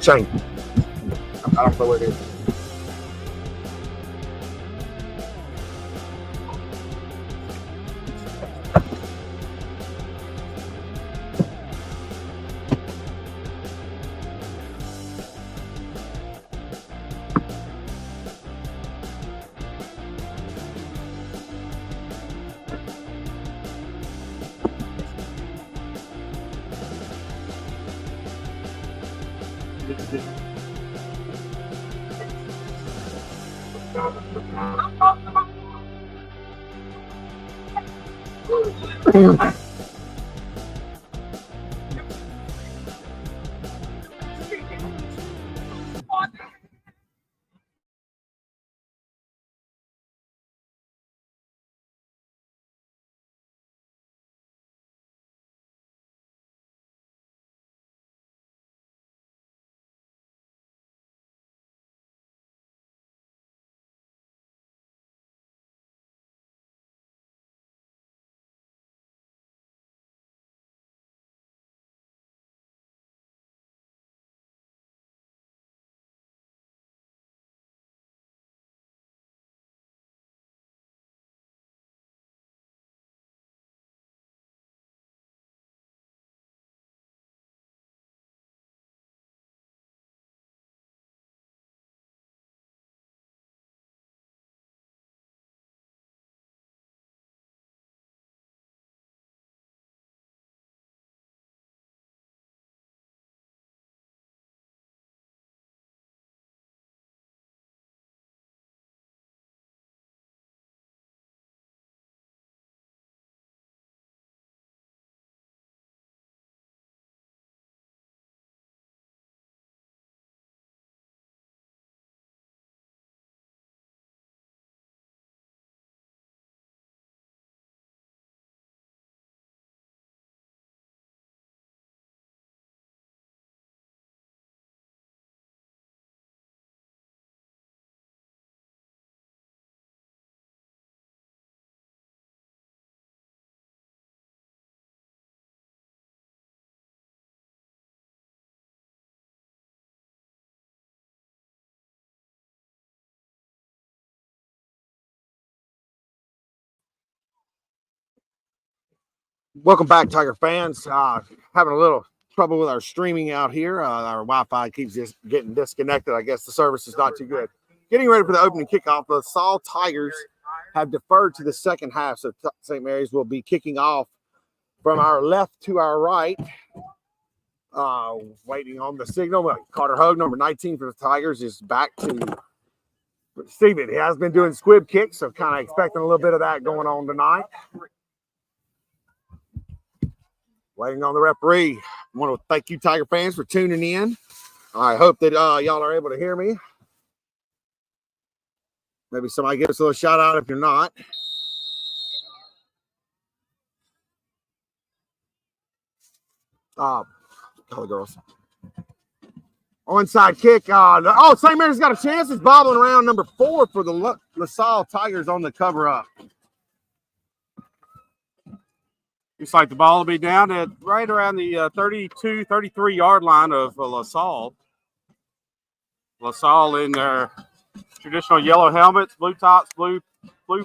Chain. I don't know what it is. Welcome back, Tiger fans. Having a little trouble with our streaming out here. Our Wi-Fi keeps just getting disconnected. I guess the service is not too good. Getting ready for the opening kickoff. The LaSalle Tigers have deferred to the second half, so St. Mary's will be kicking off from our left to our right. Waiting on the signal. Carter Hogue, number 19 for the Tigers, is back to receive it. He has been doing squib kicks, so kind of expecting a little bit of that going on tonight. Waiting on the referee. I want to thank you, Tiger fans, for tuning in. I hope that y'all are able to hear me. Maybe somebody give us a little shout out if you're not. Call the girls. Onside kick. St. Mary's got a chance. It's bobbling around. Number 4 for the LaSalle Tigers on the cover up. Looks like the ball will be down at right around the 32, 33-yard line of LaSalle. LaSalle in their traditional yellow helmets, blue tops, blue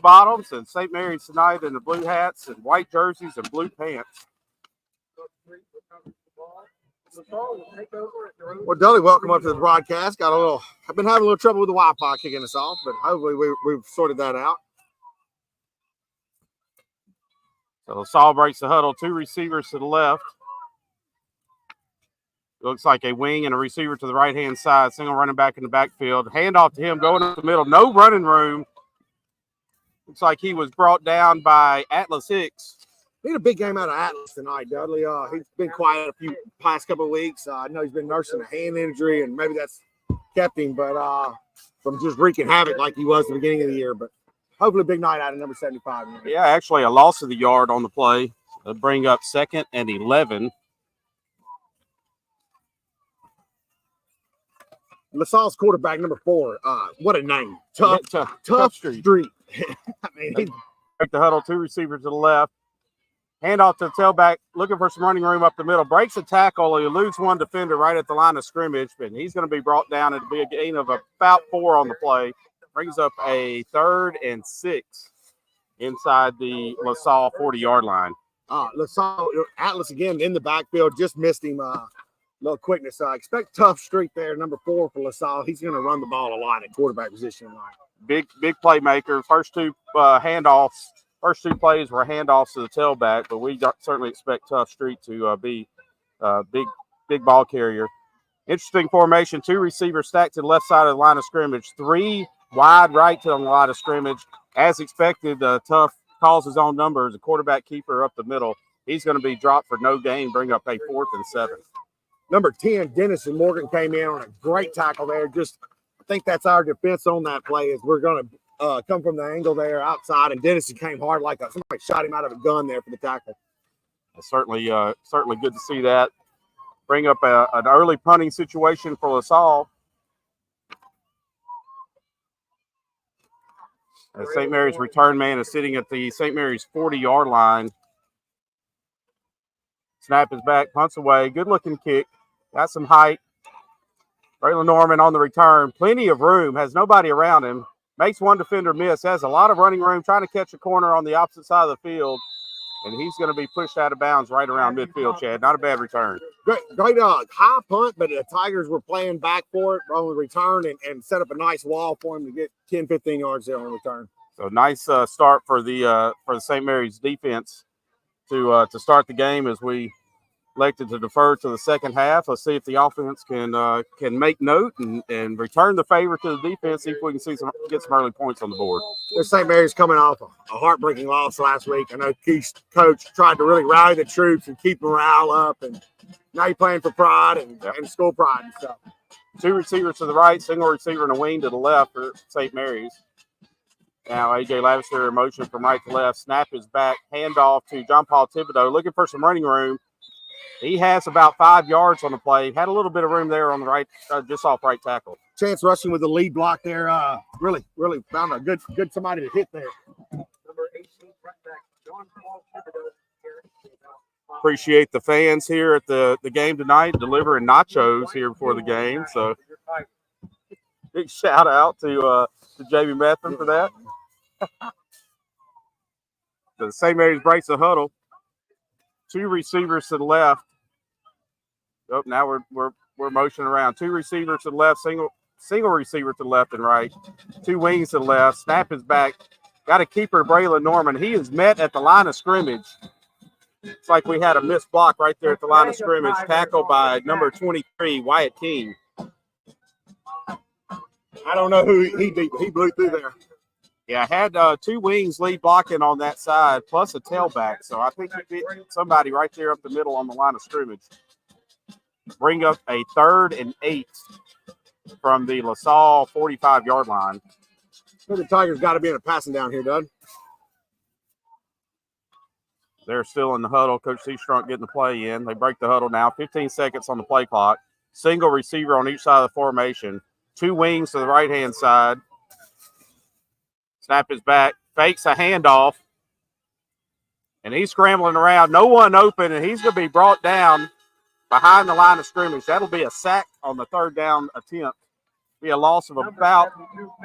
bottoms, and St. Mary's tonight in the blue hats and white jerseys and blue pants. Well, Dudley, welcome up to the broadcast. Got a little I've been having a little trouble with the Wi-Fi kicking us off, but hopefully we've sorted that out. So LaSalle breaks the huddle. 2 receivers to the left. Looks like a wing and a receiver to the right-hand side. Single running back in the backfield. Handoff to him going up the middle. No running room. Looks like he was brought down by Atlas Hicks. Need a big game out of Atlas tonight, Dudley. He's been quiet a few past couple of weeks. I know he's been nursing a hand injury, and maybe that's kept him, but from just wreaking havoc like he was at the beginning of the year. But hopefully, a big night out of number 75. Yeah, actually a loss of the yard on the play. They'll bring up 2nd and 11. LaSalle's quarterback, number 4. What a name. Tough Street. I mean, he's break the huddle. 2 receivers to the left. Handoff to the tailback, looking for some running room up the middle. Breaks a tackle. He eludes one defender right at the line of scrimmage, but he's going to be brought down. It'll be a gain of about 4 on the play. Brings up a 3rd and 6 inside the LaSalle 40-yard line. LaSalle, Atlas again in the backfield, just missed him. Little quickness. I expect Tough Street there, number 4 for LaSalle. He's going to run the ball a lot at quarterback position tonight. Big playmaker. First 2 handoffs. First 2 plays were handoffs to the tailback, but we certainly expect Tough Street to be a big ball carrier. Interesting formation. 2 receivers stacked to the left side of the line of scrimmage. 3 wide right to the line of scrimmage. As expected, Tough calls his own numbers. A quarterback keeper up the middle. He's going to be dropped for no gain, bring up a 4th and 7. Number 10, Dennison Morgan came in on a great tackle there. I think that's our defense on that play is we're going to come from the angle there outside, and Dennison came hard like somebody shot him out of a gun there for the tackle. Certainly good to see that. Bring up an early punting situation for LaSalle. As St. Mary's return man is sitting at the St. Mary's 40-yard line. Snap is back, punts away. Good-looking kick. Got some height. Braylon Norman on the return. Plenty of room. Has nobody around him. Makes one defender miss. Has a lot of running room. Trying to catch a corner on the opposite side of the field. And he's going to be pushed out of bounds right around midfield, Chad. Not a bad return. Great high punt, but the Tigers were playing back for it on the return and set up a nice wall for him to get 10, 15 yards there on the return. So nice start for the St. Mary's defense to start the game as we elected to defer to the second half. Let's see if the offense can make note and return the favor to the defense, see if we can get some early points on the board. St. Mary's coming off a heartbreaking loss last week. I know Keith's coach tried to really rally the troops and keep morale up, and now you're playing for pride and school pride and stuff. 2 receivers to the right, single receiver and a wing to the left for St. Mary's. Now A.J. Lavister in motion from right to left. Snap is back. Handoff to John Paul Thibodeau, looking for some running room. He has about 5 yards on the play. Had a little bit of room there on the right, just off right tackle. Chance rushing with the lead block there. Really found a good somebody to hit there. Number 18, front back, John Paul Thibodeau. Appreciate the fans here at the game tonight, delivering nachos here before the game. So big shout out to Jamie Methven for that. The St. Mary's breaks the huddle. 2 receivers to the left. Oh, now we're motioning around. 2 receivers to the left, single receiver to the left and right. 2 wings to the left. Snap is back. Got a keeper, Braylon Norman. He is met at the line of scrimmage. It's like we had a missed block right there at the line of scrimmage. Tackled by number 23, Wyatt King. I don't know who he beat, but he blew through there. Yeah, I had 2 wings lead blocking on that side, plus a tailback. So I think he beat somebody right there up the middle on the line of scrimmage. Bring up a 3rd and 8 from the LaSalle 45-yard line. The Tigers got to be in a passing down here, Doug. They're still in the huddle. Coach Seastrunk getting the play in. They break the huddle now. 15 seconds on the play clock. Single receiver on each side of the formation. 2 wings to the right-hand side. Snap is back. Fakes a handoff. And he's scrambling around. No one open, and he's going to be brought down behind the line of scrimmage. That'll be a sack on the 3rd down attempt. Be a loss of about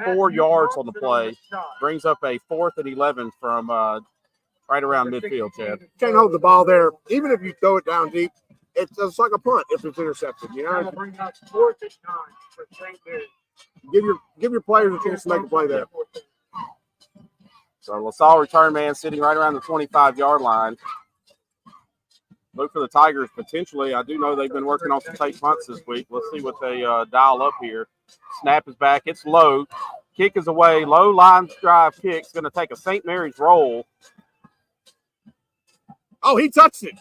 4 yards on the play. Brings up a 4th and 11 from right around midfield, Chad. Can't hold the ball there. Even if you throw it down deep, it's like a punt if it's intercepted, you know? Bring up 4th and 9 for St. Mary's. Give your players a chance to make a play there. So LaSalle return man sitting right around the 25-yard line. Look for the Tigers potentially. I do know they've been working on some take punts this week. Let's see what they dial up here. Snap is back. It's low. Kick is away. Low line drive kick. It's going to take a St. Mary's roll. Oh, he touched it.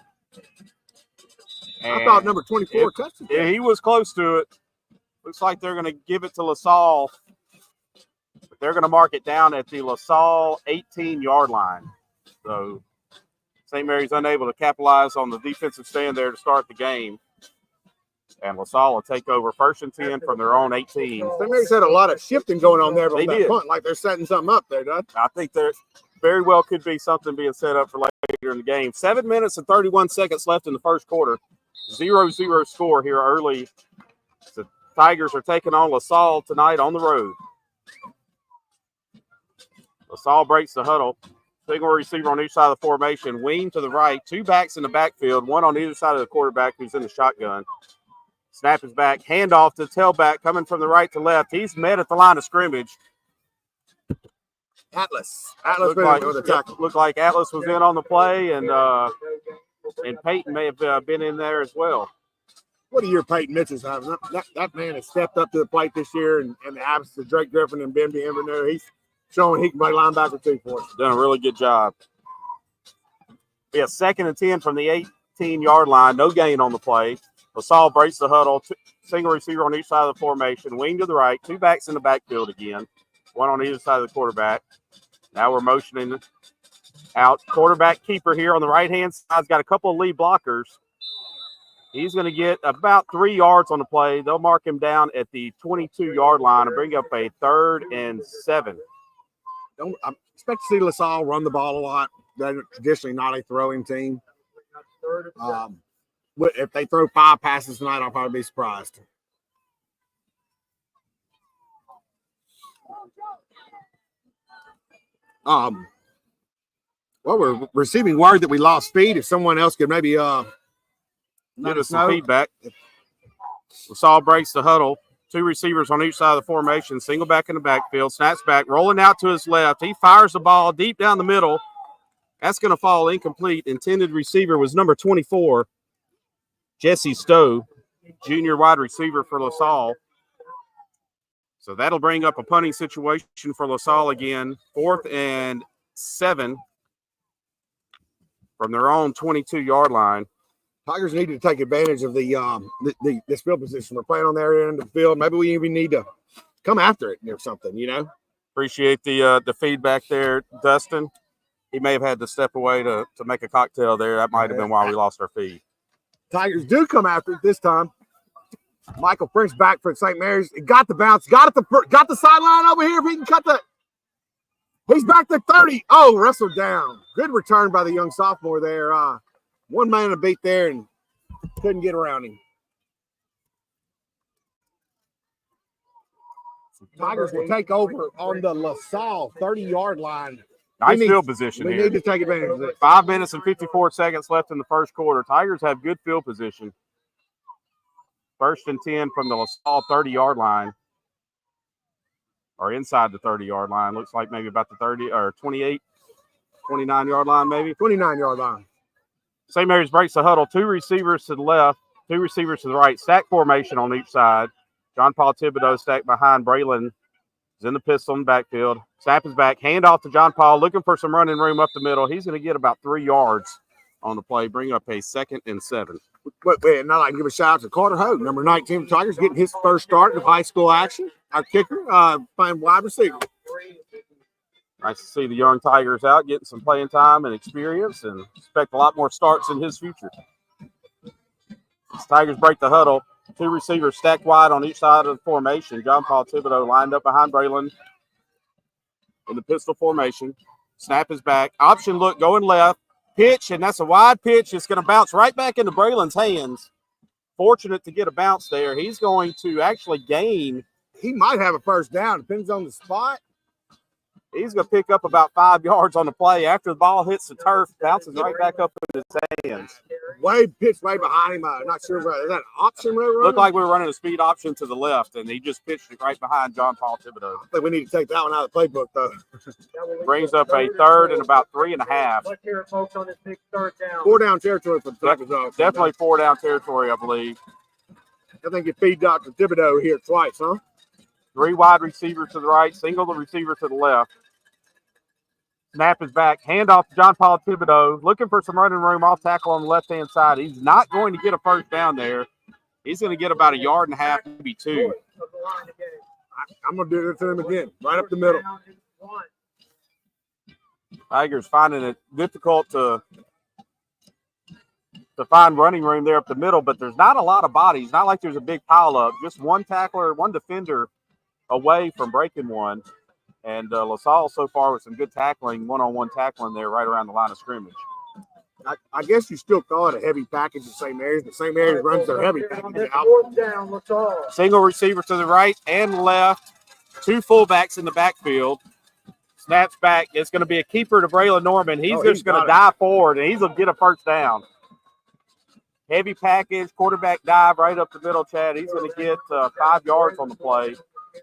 And I thought number 24 touched it. Yeah, he was close to it. Looks like they're going to give it to LaSalle. But they're going to mark it down at the LaSalle 18-yard line. So St. Mary's unable to capitalize on the defensive stand there to start the game. And LaSalle will take over 1st and 10 from their own 18. St. Mary's had a lot of shifting going on there. They did. Punt, like they're setting something up there, Dud. I think there very well could be something being set up for later in the game. 7 minutes and 31 seconds left in the first quarter. 0-0 score here early. The Tigers are taking on LaSalle tonight on the road. LaSalle breaks the huddle. Single receiver on each side of the formation. Wing to the right. 2 backs in the backfield. 1 on either side of the quarterback who's in the shotgun. Snap is back. Handoff to the tailback coming from the right to left. He's met at the line of scrimmage. Atlas Looked like Atlas was in on the play, and Peyton may have been in there as well. What a year Peyton Mitchell's having. That man has stepped up to the plate this year, and the absence of Drake Griffin and Ben Bienvenu, he's showing he can play linebacker too for us. Done a really good job. Yeah, 2nd and 10 from the 18-yard line. No gain on the play. LaSalle breaks the huddle. Single receiver on each side of the formation. Wing to the right. 2 backs in the backfield again. 1 on either side of the quarterback. Now we're motioning out. Quarterback keeper here on the right-hand side. He's got a couple of lead blockers. He's going to get about 3 yards on the play. They'll mark him down at the 22-yard line and bring up a 3rd and 7. I expect to see LaSalle run the ball a lot. They're traditionally not a throwing team. If they throw 5 passes tonight, I'll probably be surprised. Well, we're receiving word that we lost speed. If someone else could maybe give us some feedback. LaSalle breaks the huddle. 2 receivers on each side of the formation. Single back in the backfield. Snaps back, rolling out to his left. He fires the ball deep down the middle. That's going to fall incomplete. Intended receiver was number 24, Jesse Stowe, junior wide receiver for LaSalle. So that'll bring up a punting situation for LaSalle again. 4th and 7 from their own 22-yard line. Tigers need to take advantage of this field position. We're playing on their end of the field. Maybe we even need to come after it or something, you know. Appreciate the feedback there, Dustin. He may have had to step away to make a cocktail there. That might have been why we lost our feed. Tigers do come after it this time. Michael Prince back for St. Mary's. He got the bounce. Got the sideline over here. If he can cut the – he's back to 30. Oh, wrestled down. Good return by the young sophomore there. One man to beat there and couldn't get around him. Tigers will take over on the LaSalle 30-yard line. Nice field position here. We need to take advantage of it. 5 minutes and 54 seconds left in the first quarter. Tigers have good field position. 1st and 10 from the LaSalle 30-yard line. Or inside the 30-yard line. Looks like maybe about the 30 or 28, 29-yard line maybe. 29-yard line. St. Mary's breaks the huddle. 2 receivers to the left, 2 receivers to the right. Stack formation on each side. John Paul Thibodeau stacked behind Braylon. Is in the pistol in the backfield. Snap is back. Hand off to John Paul. Looking for some running room up the middle. He's going to get about 3 yards on the play. Bring up a 2nd and 7. Wait, now I can give a shout out to Carter Hogue, number 19 for Tigers, getting his first start of high school action. Our kicker, playing wide receiver. Nice to see the young Tigers out, getting some playing time and experience, and expect a lot more starts in his future. As Tigers break the huddle, 2 receivers stacked wide on each side of the formation. John Paul Thibodeau lined up behind Braylon in the pistol formation. Snap is back. Option look going left. Pitch, and that's a wide pitch. It's going to bounce right back into Braylon's hands. Fortunate to get a bounce there. He's going to actually gain. He might have a first down. Depends on the spot. He's going to pick up about 5 yards on the play. After the ball hits the turf, bounces right back up in his hands. Wade pitched right behind him. Not sure. Is that an option route? Looked like we were running a speed option to the left, and he just pitched it right behind John Paul Thibodeau. I think we need to take that one out of the playbook, though. Brings up a 3rd and about 3.5. Let's hear it, folks, on this big 3rd down. 4-down territory for the Tigers. Definitely 4-down territory, I believe. I think you feed Dr. Thibodeau here twice, huh? 3 wide receivers to the right, single the receiver to the left. Snap is back. Handoff to John Paul Thibodeau. Looking for some running room off tackle on the left-hand side. He's not going to get a first down there. He's going to get about 1.5 yards, maybe 2. I'm going to do it to him again, right up the middle. Tigers finding it difficult to find running room there up the middle, but there's not a lot of bodies. Not like there's a big pile up. Just one tackler, one defender away from breaking one. And LaSalle so far with some good tackling, one-on-one tackling there right around the line of scrimmage. I guess you still call it a heavy package in St. Mary's. The St. Mary's runs their heavy package out. Single receiver to the right and left. 2 fullbacks in the backfield. Snaps back. It's going to be a keeper to Braylon Norman. He's just going to dive forward, and he's going to get a first down. Heavy package, quarterback dive right up the middle, Chad. He's going to get 5 yards on the play.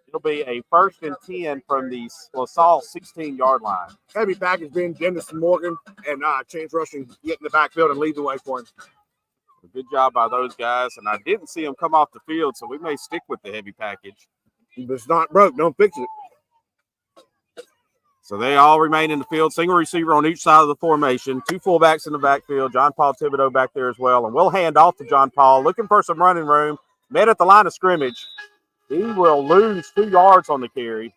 It'll be a 1st and 10 from the LaSalle 16-yard line. Heavy package being Dennis Morgan and Chance Rushing get in the backfield and lead the way for him. Good job by those guys, and I didn't see him come off the field, so we may stick with the heavy package. If it's not broke, don't fix it. So they all remain in the field. Single receiver on each side of the formation. 2 fullbacks in the backfield. John Paul Thibodeau back there as well. And we'll hand off to John Paul, looking for some running room. Met at the line of scrimmage. He will lose 2 yards on the carry.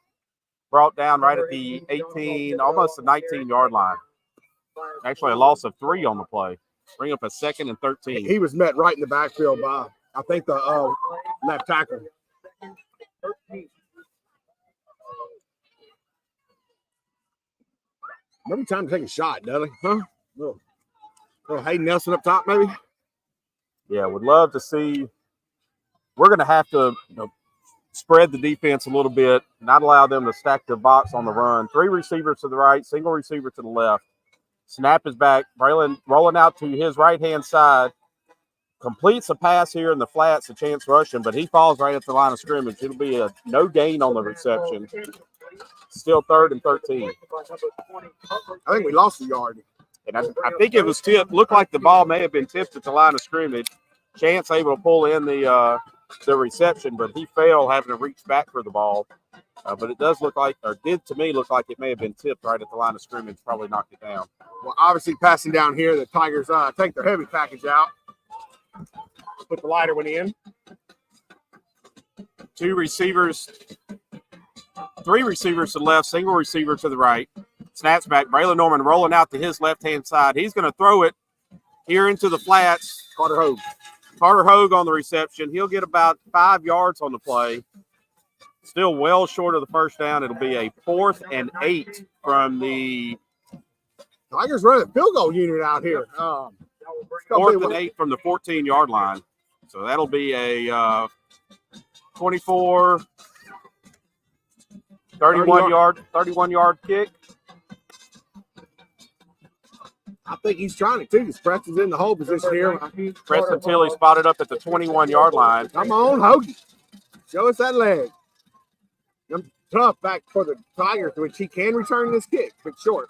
Brought down right at the 18, almost the 19-yard line. Actually, a loss of 3 on the play. Bring up a 2nd and 13. He was met right in the backfield by, I think, the left tackle. Maybe time to take a shot, Dudley. Huh? Little Hayden Nelson up top, maybe? Yeah, would love to see. We're going to have to spread the defense a little bit, not allow them to stack the box on the run. 3 receivers to the right, single receiver to the left. Snap is back. Braylon rolling out to his right-hand side. Completes a pass here in the flats, a Chance Rushing, but he falls right at the line of scrimmage. It'll be a no gain on the reception. Still 3rd and 13. I think we lost a yard. And I think it was tipped. Looked like the ball may have been tipped at the line of scrimmage. Chance able to pull in the reception, but he failed having to reach back for the ball. But it does look like, or did to me look like it may have been tipped right at the line of scrimmage, probably knocked it down. Well, obviously passing down here, the Tigers take their heavy package out. Put the lighter one in. 2 receivers, 3 receivers to the left, single receiver to the right. Snaps back. Braylon Norman rolling out to his left-hand side. He's going to throw it here into the flats. Carter Hogue on the reception. He'll get about 5 yards on the play. Still well short of the first down. It'll be a 4th and 8 from the Tigers running field goal unit out here. 4th and 8 from the 14-yard line. So that'll be a 24, 31-yard kick. I think he's trying it, too, because Preston's in the hold position here. Preston Tilley spotted up at the 21-yard line. Come on, Hoagie. Show us that leg. Tough back for the Tigers, which he can return this kick, but short.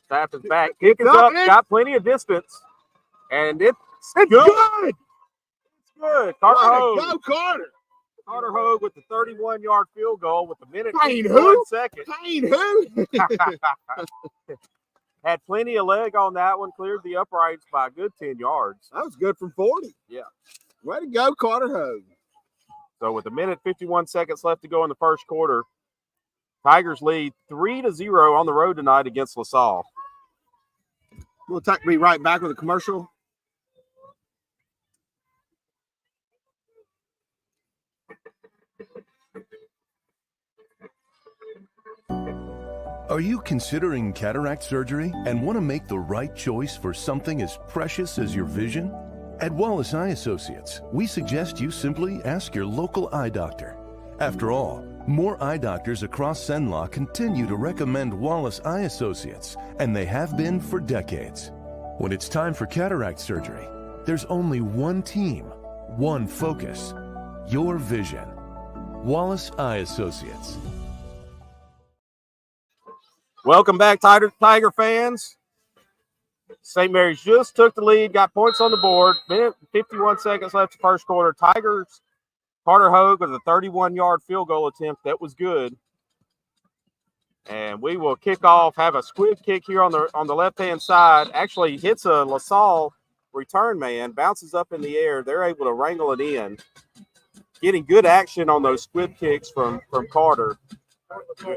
Staff is back. Kick is up. Got plenty of distance. And it's good. It's good. Carter Hogue. Go, Carter. Carter Hogue with the 31-yard field goal with a minute and 1 second. Had plenty of leg on that one. Cleared the uprights by a good 10 yards. That was good from 40. Yeah. Way to go, Carter Hogue. So with a minute 51 seconds left to go in the first quarter, Tigers lead 3-0 on the road tonight against LaSalle. We'll be right back with a commercial. Are you considering cataract surgery and want to make the right choice for something as precious as your vision? At Wallace Eye Associates, we suggest you simply ask your local eye doctor. After all, more eye doctors across Cenla continue to recommend Wallace Eye Associates, and they have been for decades. When it's time for cataract surgery, there's only one team, one focus, your vision. Wallace Eye Associates. Welcome back, Tiger fans. St. Mary's just took the lead, got points on the board. Minute 51 seconds left the first quarter. Tigers, Carter Hogue with a 31-yard field goal attempt. That was good. And we will kick off, have a squib kick here on the left-hand side. Actually hits a LaSalle return man, bounces up in the air. They're able to wrangle it in. Getting good action on those squib kicks from Carter.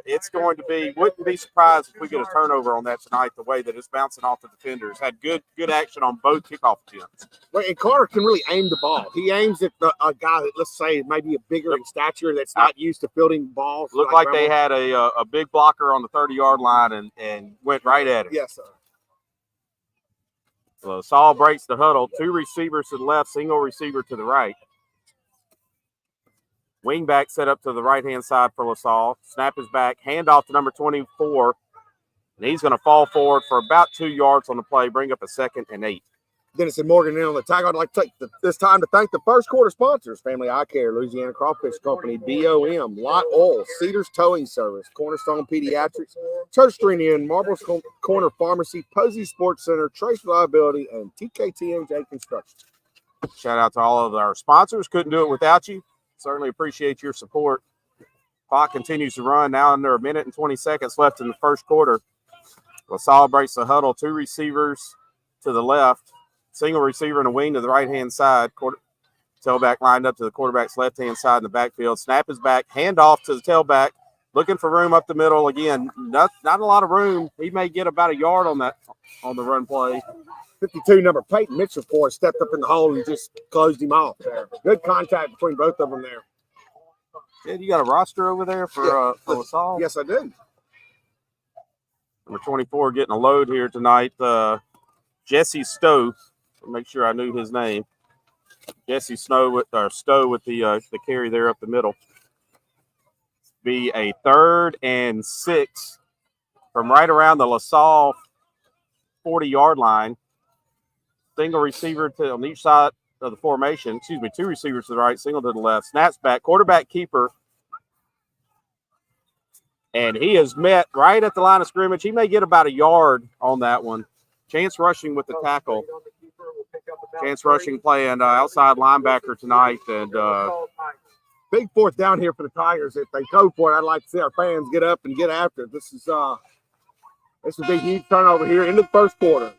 It's going to be, wouldn't be surprised if we get a turnover on that tonight, the way that it's bouncing off the defenders. Had good action on both kickoff attempts. Well, and Carter can really aim the ball. He aims at a guy that, let's say, maybe a bigger in stature that's not used to fielding balls. Looked like they had a big blocker on the 30-yard line and went right at it. Yes, sir. So Saul breaks the huddle. 2 receivers to the left, single receiver to the right. Wingback set up to the right-hand side for LaSalle. Snap is back. Handoff to number 24. And he's going to fall forward for about 2 yards on the play, bring up a 2nd and 8. Dennis and Morgan in on the tag. I'd like to take this time to thank the first quarter sponsors: Family Eye Care, Louisiana Crawfish Company, BOM, Lot Oil, Cedars Towing Service, Cornerstone Pediatrics, Church Street Inn, Marbles Corner Pharmacy, Posey Sports Center, Trace Reliability, and TKTMJ Construction. Shout out to all of our sponsors. Couldn't do it without you. Certainly appreciate your support. Clock continues to run now under 1 minute and 20 seconds left in the first quarter. LaSalle breaks the huddle. 2 receivers to the left. Single receiver and a wing to the right-hand side. Tailback lined up to the quarterback's left-hand side in the backfield. Snap is back. Handoff to the tailback. Looking for room up the middle. Again, not a lot of room. He may get about a yard on the run play. 52 number Peyton Mitchell stepped up in the hole and just closed him off. Good contact between both of them there. Yeah, you got a roster over there for LaSalle? Yes, I do. Number 24 getting a load here tonight. Jesse Stowe. Make sure I knew his name. Jesse Stowe with the carry there up the middle. Be a 3rd and 6 from right around the LaSalle 40-yard line. Single receiver on each side of the formation. 2 receivers to the right, single to the left. Snaps back, quarterback keeper. And he is met right at the line of scrimmage. He may get about a yard on that one. Chance Rushing with the tackle. Chance Rushing playing outside linebacker tonight. And big 4th down here for the Tigers. If they go for it, I'd like to see our fans get up and get after it. This would be a huge turnover here into the first quarter.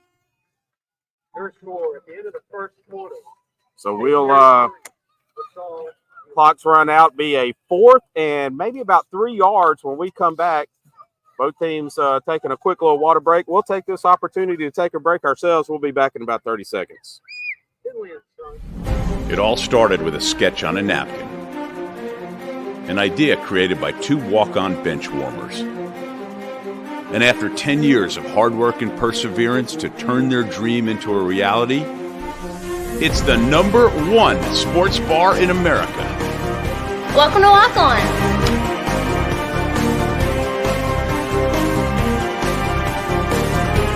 Your score at the end of the first quarter. So we'll clock's run out. Be a 4th and maybe about 3 yards when we come back. Both teams taking a quick little water break. We'll take this opportunity to take a break ourselves. We'll be back in about 30 seconds. It all started with a sketch on a napkin. An idea created by 2 walk-on bench warmers. And after 10 years of hard work and perseverance to turn their dream into a reality, it's the #1 sports bar in America. Welcome to Walk On.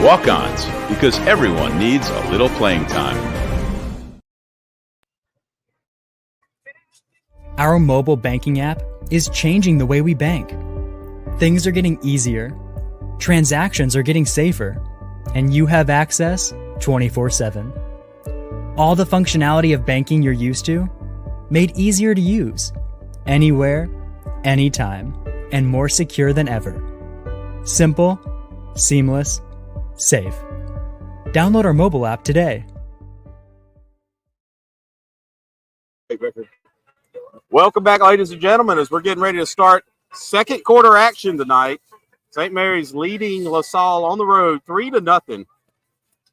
Walk-ons, because everyone needs a little playing time. Our mobile banking app is changing the way we bank. Things are getting easier. Transactions are getting safer, and you have access 24/7. All the functionality of banking you're used to, made easier to use, anywhere, anytime, and more secure than ever. Simple, seamless, safe. Download our mobile app today. Welcome back, ladies and gentlemen, as we're getting ready to start second quarter action tonight. St. Mary's leading LaSalle on the road 3-0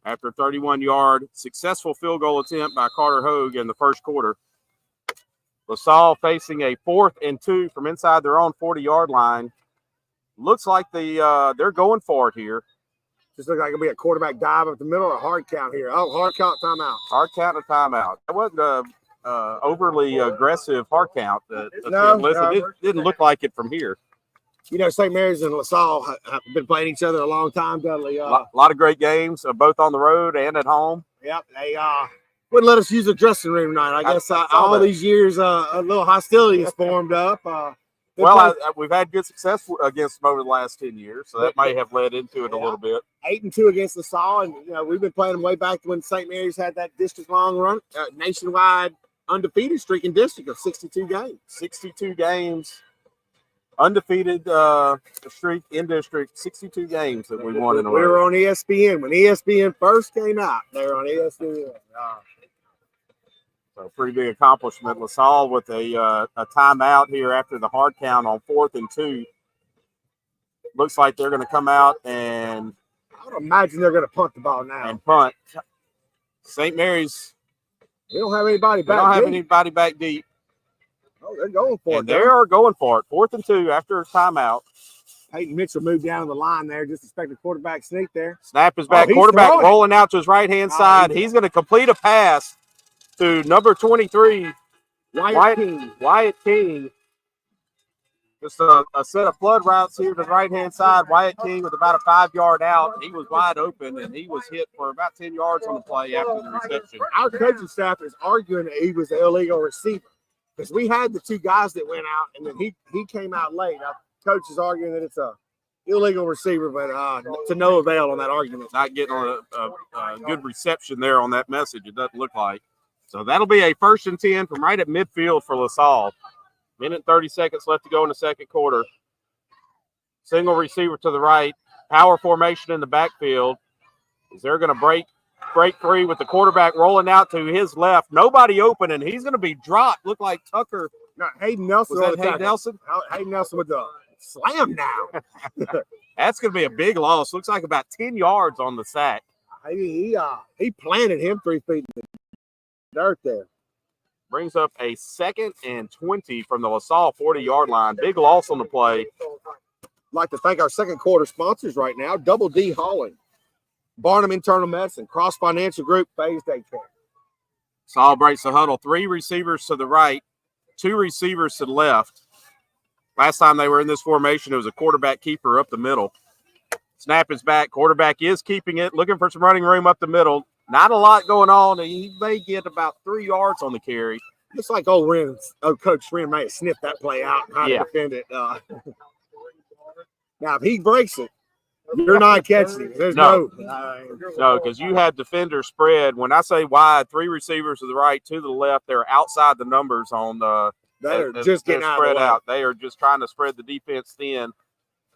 after a 31-yard successful field goal attempt by Carter Hogue in the first quarter. LaSalle facing a 4th and 2 from inside their own 40-yard line. Looks like they're going for it here. Just looks like it'll be a quarterback dive up the middle or a hard count here. Oh, hard count timeout. Hard count and timeout. That wasn't overly aggressive hard count. No, It didn't look like it from here. You know, St. Mary's and LaSalle have been playing each other a long time, Dudley. A lot of great games, both on the road and at home. Yep, they wouldn't let us use the dressing room tonight. I guess all these years, a little hostility has formed up. We've had good success against them over the last 10 years, so that may have led into it a little bit. 8-2 against LaSalle, and you know we've been playing them way back when St. Mary's had that district-long run, nationwide undefeated streak in district of 62 games. 62 games, undefeated streak in district. 62 games that we won in a row. We were on ESPN when ESPN first came out. They were on ESPN. So pretty big accomplishment. LaSalle with a timeout here after the hard count on 4th and 2. Looks like they're going to come out and I would imagine they're going to punt the ball now. And punt. St. Mary's. They don't have anybody back. They don't have anybody back deep. Oh, they're going for it. And they are going for it. 4th and 2 after a timeout. Peyton Mitchell moved down the line there. Just expect a quarterback sneak there. Snap is back. Quarterback rolling out to his right-hand side. He's going to complete a pass to number 23, Wyatt King. Just a set of flood routes here to the right-hand side. Wyatt King with about a 5-yard out. He was wide open, and he was hit for about 10 yards on the play after the reception. Our coaching staff is arguing that he was an illegal receiver because we had the two guys that went out, and then he came out late. Our coach is arguing that it's a illegal receiver, but to no avail on that argument. Not getting a good reception there on that message, it doesn't look like. So that'll be a 1st and 10 from right at midfield for LaSalle. Minute 30 seconds left to go in the second quarter. Single receiver to the right. Power formation in the backfield. They're going to break free with the quarterback rolling out to his left. Nobody open, and he's going to be dropped. Look like Tucker. No, Hayden Nelson. Was that Hayden Nelson? Hayden Nelson with the slam now. That's going to be a big loss. Looks like about 10 yards on the sack. He planted him 3 feet in the dirt there. Brings up a 2nd and 20 from the LaSalle 40-yard line. Big loss on the play. I'd like to thank our second quarter sponsors right now. Double D Hauling, Barnum Internal Medicine, Cross Financial Group, Phase Day Care. LaSalle breaks the huddle. 3 receivers to the right, 2 receivers to the left. Last time they were in this formation, it was a quarterback keeper up the middle. Snap is back. Quarterback is keeping it, looking for some running room up the middle. Not a lot going on. He may get about 3 yards on the carry. Looks like Coach Wren may have sniffed that play out and how to defend it. Now, if he breaks it, you're not catching him. There's no, because you had defender spread. When I say wide, 3 receivers to the right, 2 to the left, they're outside the numbers on the. They're just getting spread out. They are just trying to spread the defense thin,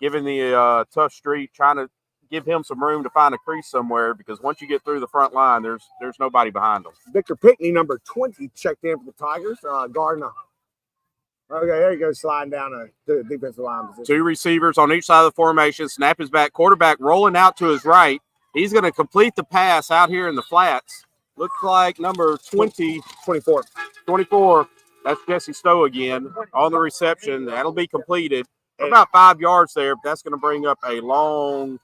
giving the tough street, trying to give him some room to find a crease somewhere, because once you get through the front line, there's nobody behind them. Victor Pickney, number 20, checked in for the Tigers. Gardner. Okay, there you go, sliding down to the defensive line position. 2 receivers on each side of the formation. Snap is back. Quarterback rolling out to his right. He's going to complete the pass out here in the flats. Looks like number 24. That's Jesse Stowe again on the reception. That'll be completed. About 5 yards there, but that's going to bring up a long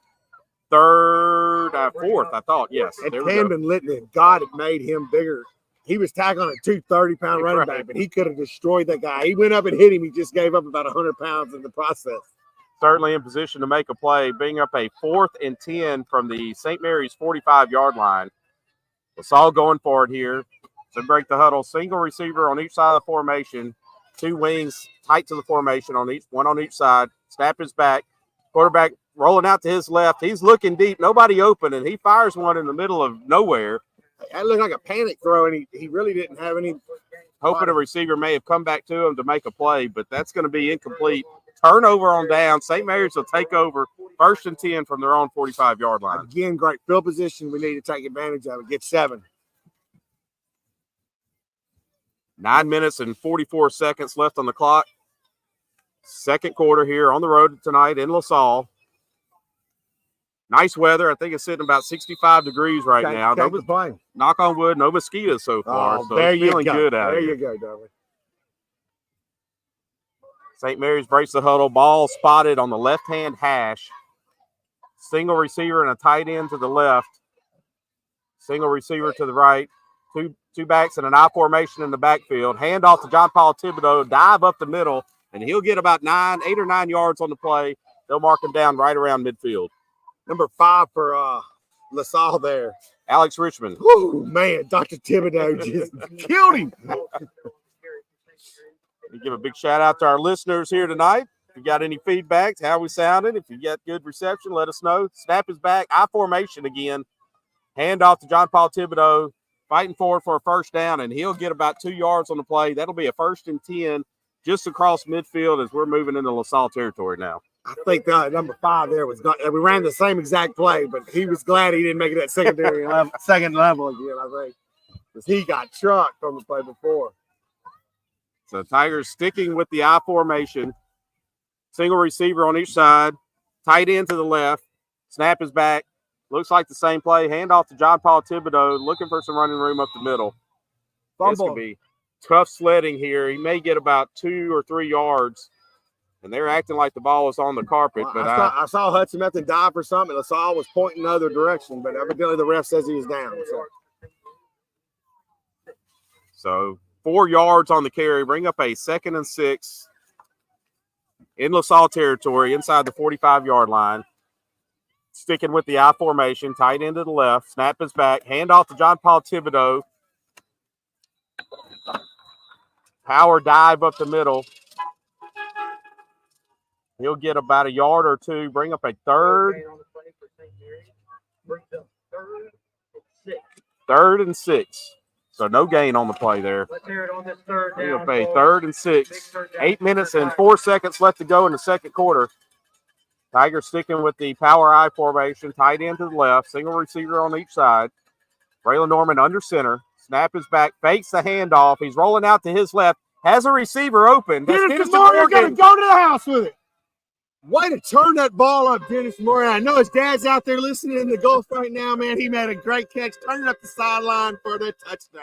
4th, I thought. Yes. And Camden Litton, if God had made him bigger, he was tackling a 230-pound running back, but he could have destroyed that guy. He went up and hit him. He just gave up about 100 pounds in the process. Certainly in position to make a play, bring up a 4th and 10 from the St. Mary's 45-yard line. LaSalle going for it here. So break the huddle. Single receiver on each side of the formation. 2 wings tight to the formation, one on each side. Snap is back. Quarterback rolling out to his left. He's looking deep. Nobody open, and he fires one in the middle of nowhere. That looked like a panic throw, and he really didn't have any. Hoping a receiver may have come back to him to make a play, but that's going to be incomplete. Turnover on down. St. Mary's will take over. 1st and 10 from their own 45-yard line. Again, great field position. We need to take advantage of it. Get 7. 9 minutes and 44 seconds left on the clock. Second quarter here on the road tonight in LaSalle. Nice weather. I think it's sitting about 65 degrees right now. Knock on wood, no mosquitoes so far. So there it's feeling good out there here. You go, darling. St. Mary's breaks the huddle. Ball spotted on the left-hand hash. Single receiver and a tight end to the left. Single receiver to the right. Two backs in an I formation in the backfield. Hand off to John Paul Thibodeau. Dive up the middle, and he'll get about 8 or 9 yards on the play. They'll mark him down right around midfield. Number 5 for LaSalle there. Alex Richmond. Oh, man, Dr. Thibodeau just killed him. We give a big shout-out to our listeners here tonight. If you got any feedback, how we sounded, if you got good reception, let us know. Snap is back. I formation again. Hand off to John Paul Thibodeau. Fighting forward for a first down, and he'll get about 2 yards on the play. That'll be a 1st and 10 just across midfield as we're moving into LaSalle territory now. I think number 5 there was not. We ran the same exact play, but he was glad he didn't make it that second level again, I think, because he got trucked on the play before. So Tigers sticking with the I formation. Single receiver on each side. Tight end to the left. Snap is back. Looks like the same play. Hand off to John Paul Thibodeau, looking for some running room up the middle. This could be tough sledding here. He may get about 2 or 3 yards, and they're acting like the ball is on the carpet. Well, but I saw Hudson Method dive for something. LaSalle was pointing the other direction, but evidently the ref says he was down. So 4 yards on the carry. Bring up a 2nd and 6 in LaSalle territory inside the 45-yard line. Sticking with the I formation, tight end to the left. Snap is back. Hand off to John Paul Thibodeau. Power dive up the middle. He'll get about 1 yard or 2. Bring up a 3rd. 3rd and 6. So no gain on the play there. Let's hear it on this 3rd Bring down. up a 3rd and 6. 8 minutes and 4 seconds left to go in the second quarter. Tigers sticking with the power I formation, tight end to the left, single receiver on each side. Braylon Norman under center. Snap is back, fakes the handoff. He's rolling out to his left, has a receiver open. Dennis Morgan got to go to the house with it. Way to turn that ball up, Dennis Morgan. I know his dad's out there listening in the Gulf right now, man. He made a great catch, turning up the sideline for the touchdown.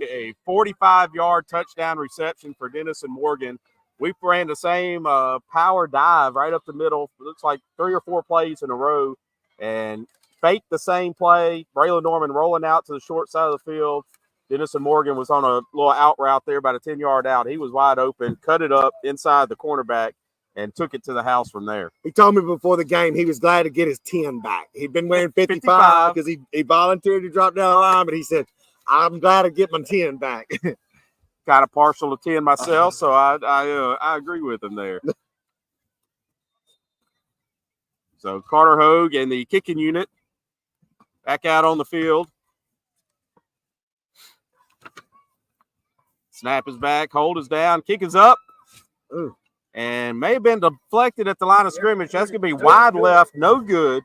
A 45-yard touchdown reception for Dennis and Morgan. We ran the same power dive right up the middle. It looks like 3 or 4 plays in a row and faked the same play. Braylon Norman rolling out to the short side of the field. Dennis and Morgan was on a little out route there, about a 10-yard out. He was wide open, cut it up inside the cornerback, and took it to the house from there. He told me before the game he was glad to get his 10 back. He'd been wearing 55 because he volunteered to drop down the line, but he said, I'm glad to get my 10 back. Kind of partial to 10 myself, so I agree with him there. So Carter Hogue and the kicking unit back out on the field. Snap is back, hold is down, kick is up. Ooh. And may have been deflected at the line of scrimmage. That's going to be wide left, no good.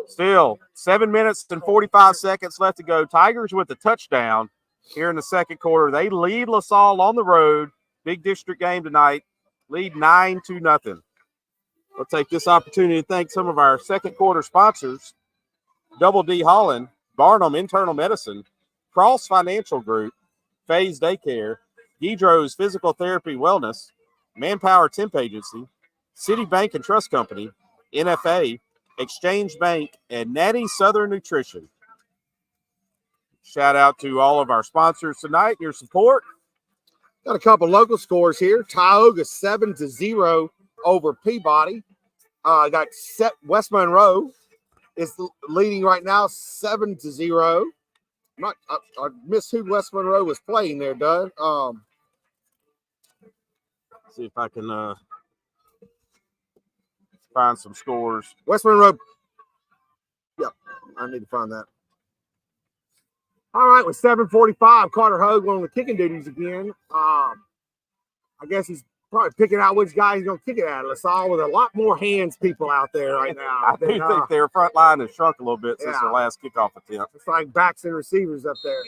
Still, 7 minutes and 45 seconds left to go. Tigers with the touchdown here in the second quarter. They lead LaSalle on the road. Big district game tonight. Lead 9-0. We'll take this opportunity to thank some of our second quarter sponsors. Double D Holland, Barnum Internal Medicine, Cross Financial Group, Phase Daycare, Guidro's Physical Therapy Wellness, Manpower Temp Agency, City Bank and Trust Company, NFA, Exchange Bank, and Natty Southern Nutrition. Shout out to all of our sponsors tonight, your support. Got a couple local scores here. Tioga 7-0 over Peabody. Got West Monroe is leading right now 7-0. I missed who West Monroe was playing there, Doug. See if I can find some scores. West Monroe. Yep, I need to find that. All right, with 7:45, Carter Hogue on the kicking duties again. I guess he's probably picking out which guy he's going to kick it at. LaSalle with a lot more hands people out there right now. I do think their front line has shrunk a little bit since their last kickoff attempt. It's like backs and receivers up there.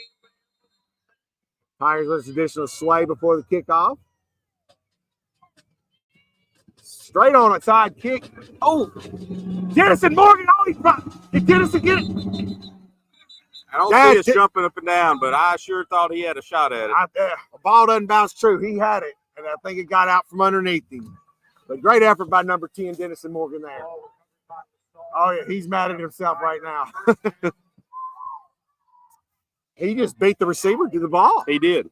Tigers with additional sway before the kickoff. Straight on its side kick. Oh, Dennison Morgan. Oh, he's trying. Did Dennison get it? I don't see us jumping up and down, but I sure thought he had a shot at it. The ball doesn't bounce true. He had it, and I think it got out from underneath him. But great effort by number 10, Dennison Morgan there. Oh, yeah, he's mad at himself right now. He just beat the receiver to the ball. He did.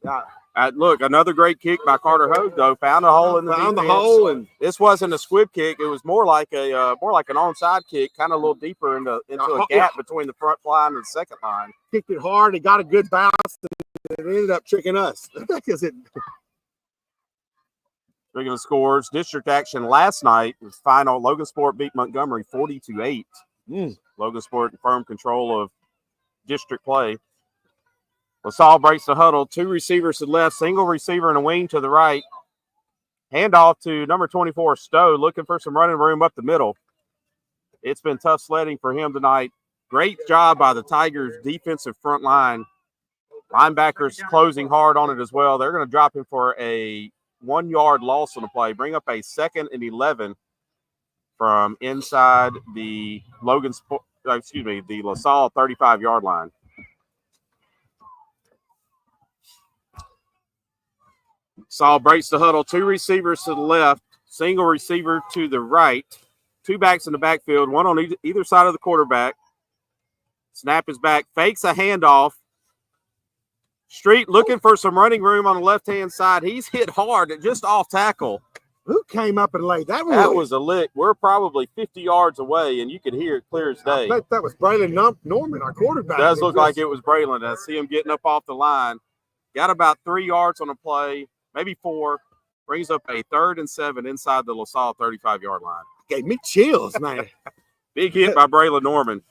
Look, another great kick by Carter Hogue, though. Found a hole in the defense. Found the hole, and this wasn't a squib kick. It was more like an onside kick, kind of a little deeper into a gap between the front line and the second line. Kicked it hard. He got a good bounce, and it ended up tricking us. Speaking of scores, district action last night was final. Logansport beat Montgomery 40-8. Logansport in firm control of district play. LaSalle breaks the huddle. 2 receivers to the left, single receiver and a wing to the right. Handoff to number 24, Stowe, looking for some running room up the middle. It's been tough sledding for him tonight. Great job by the Tigers' defensive front line. Linebackers closing hard on it as well. They're going to drop him for a 1-yard loss on the play. Bring up a 2nd and 11 from inside the the LaSalle 35-yard line. Saul breaks the huddle. 2 receivers to the left, single receiver to the right. 2 backs in the backfield, one on either side of the quarterback. Snap is back, fakes a handoff. Street looking for some running room on the left-hand side. He's hit hard, just off tackle. Who came up and laid that one? That was a lick. We're probably 50 yards away, and you could hear it clear as day. I bet that was Braylon Norman, our quarterback. It does look like it was Braylon. I see him getting up off the line. Got about 3 yards on the play. Maybe 4, brings up a 3rd and 7 inside the LaSalle 35-yard line. Gave me chills, man. Big hit by Braylon Norman.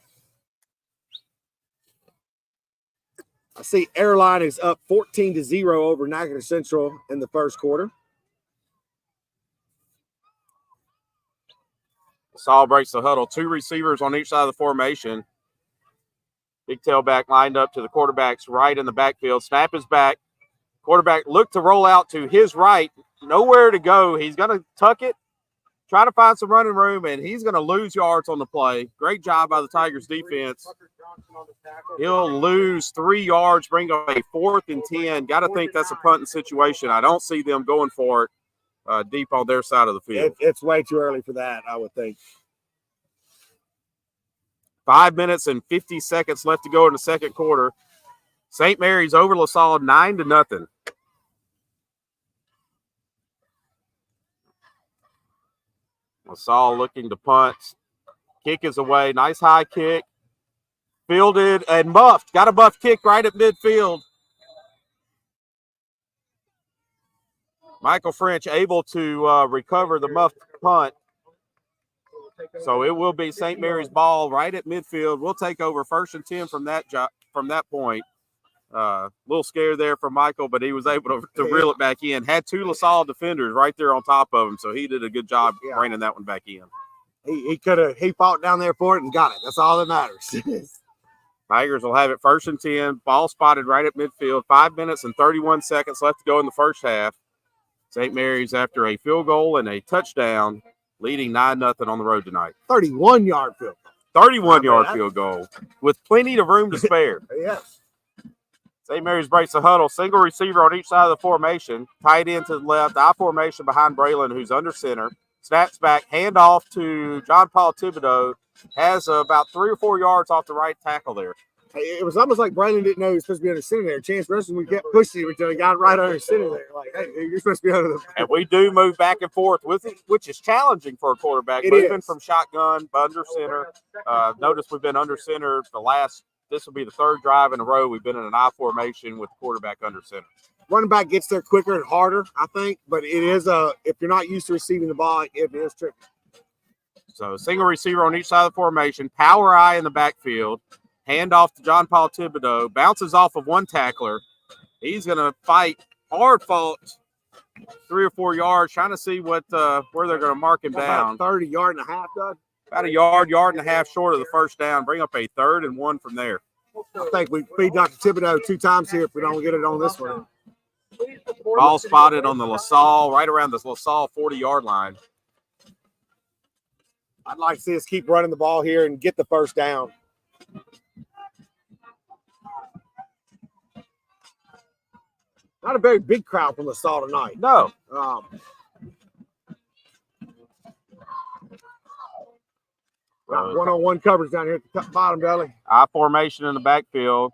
I see Airline is up 14-0 over Natchitoches Central in the first quarter. LaSalle breaks the huddle. 2 receivers on each side of the formation. Big tailback lined up to the quarterback's right in the backfield. Snap is back. Quarterback looked to roll out to his right. Nowhere to go. He's going to tuck it, try to find some running room, and he's going to lose yards on the play. Great job by the Tigers defense. He'll lose 3 yards, bring up a 4th and 10. Got to think that's a punting situation. I don't see them going for it deep on their side of the field. It's way too early for that, I would think. 5 minutes and 50 seconds left to go in the second quarter. St. Mary's over LaSalle 9-0. LaSalle looking to punt. Kick is away. Nice high kick. Fielded and muffed. Got a muffed kick right at midfield. Michael French able to recover the muffed punt. So it will be St. Mary's ball right at midfield. We'll take over 1st and 10 from that point. Little scared there from Michael, but he was able to reel it back in. Had 2 LaSalle defenders right there on top of him, so he did a good job bringing that one back in. He fought down there for it and got it. That's all that matters. Tigers will have it 1st and 10. Ball spotted right at midfield. 5 minutes and 31 seconds left to go in the first half. St. Mary's, after a field goal and a touchdown, leading 9-0 on the road tonight. 31-yard field goal. 31-yard field goal with plenty of room to spare. Yes. St. Mary's breaks the huddle. Single receiver on each side of the formation. Tight end to the left. I formation behind Braylon, who's under center. Snaps back. Handoff to John Paul Thibodeau. Has about 3 or 4 yards off the right tackle there. It was almost like Braylon didn't know he was supposed to be under center there. Chance Wrestling, we kept pushing him until he got right under center there. Like, hey, you're supposed to be under the. And we do move back and forth with it, which is challenging for a quarterback. Moving from shotgun, under center. Notice we've been under center this will be the 3rd drive in a row. We've been in an I formation with the quarterback under center. Running back gets there quicker and harder, I think, but it is if you're not used to receiving the ball, it is tricky. So single receiver on each side of the formation, power eye in the backfield, handoff to John Paul Thibodeau, bounces off of one tackler. He's going to fight, hard fought, 3 or 4 yards, trying to see where they're going to mark him down. 30 yard and a half, Doug. About a yard and a half short of the first down. Bring up a 3rd and 1 from there. I think we beat Dr. Thibodeau 2 times here if we don't get it on this one. Ball spotted on the LaSalle, right around the LaSalle 40-yard line. I'd like to see us keep running the ball here and get the first down. Not a very big crowd from LaSalle tonight. No. Got 1-on-1 coverage down here at the bottom, Dudley. I formation in the backfield.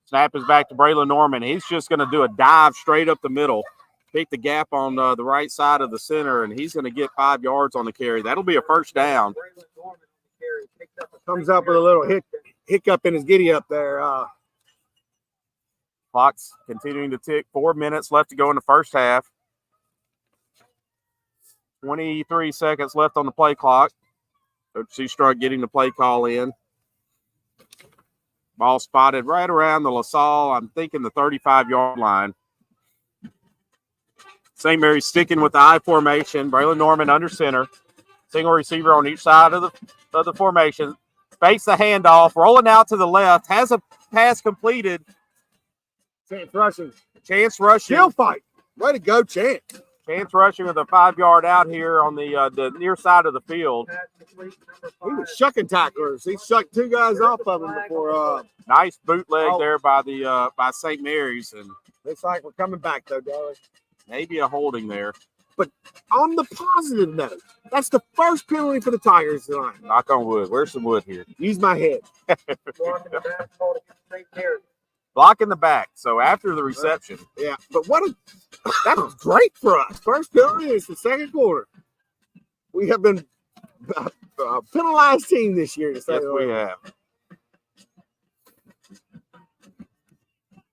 Snap is back to Braylon Norman. He's just going to do a dive straight up the middle, pick the gap on the right side of the center, and he's going to get 5 yards on the carry. That'll be a first down. Comes up with a little hiccup in his giddy up there. Clock's continuing to tick. 4 minutes left to go in the first half. 23 seconds left on the play clock. Coach Seastrunk getting the play call in. Ball spotted right around the LaSalle, I'm thinking the 35-yard line. St. Mary's sticking with the I formation. Braylon Norman under center. Single receiver on each side of the formation. Fakes the handoff, rolling out to the left. Has a pass completed. Chance rushing. Chance rushing. Still fight. Way to go, Chance. Chance rushing with a 5-yard out here on the near side of the field. He was shucking tacklers. He shucked 2 guys off of him before. Nice bootleg there by St. Mary's, and looks like we're coming back though, darling. Maybe a holding there. But on the positive note, that's the first penalty for the Tigers tonight. Knock on wood. Where's some wood here? Use my head. Block in the back. So after the reception. Yeah, but that was great for us. First penalty is the second quarter. We have been a penalized team this year. To say yes, we have.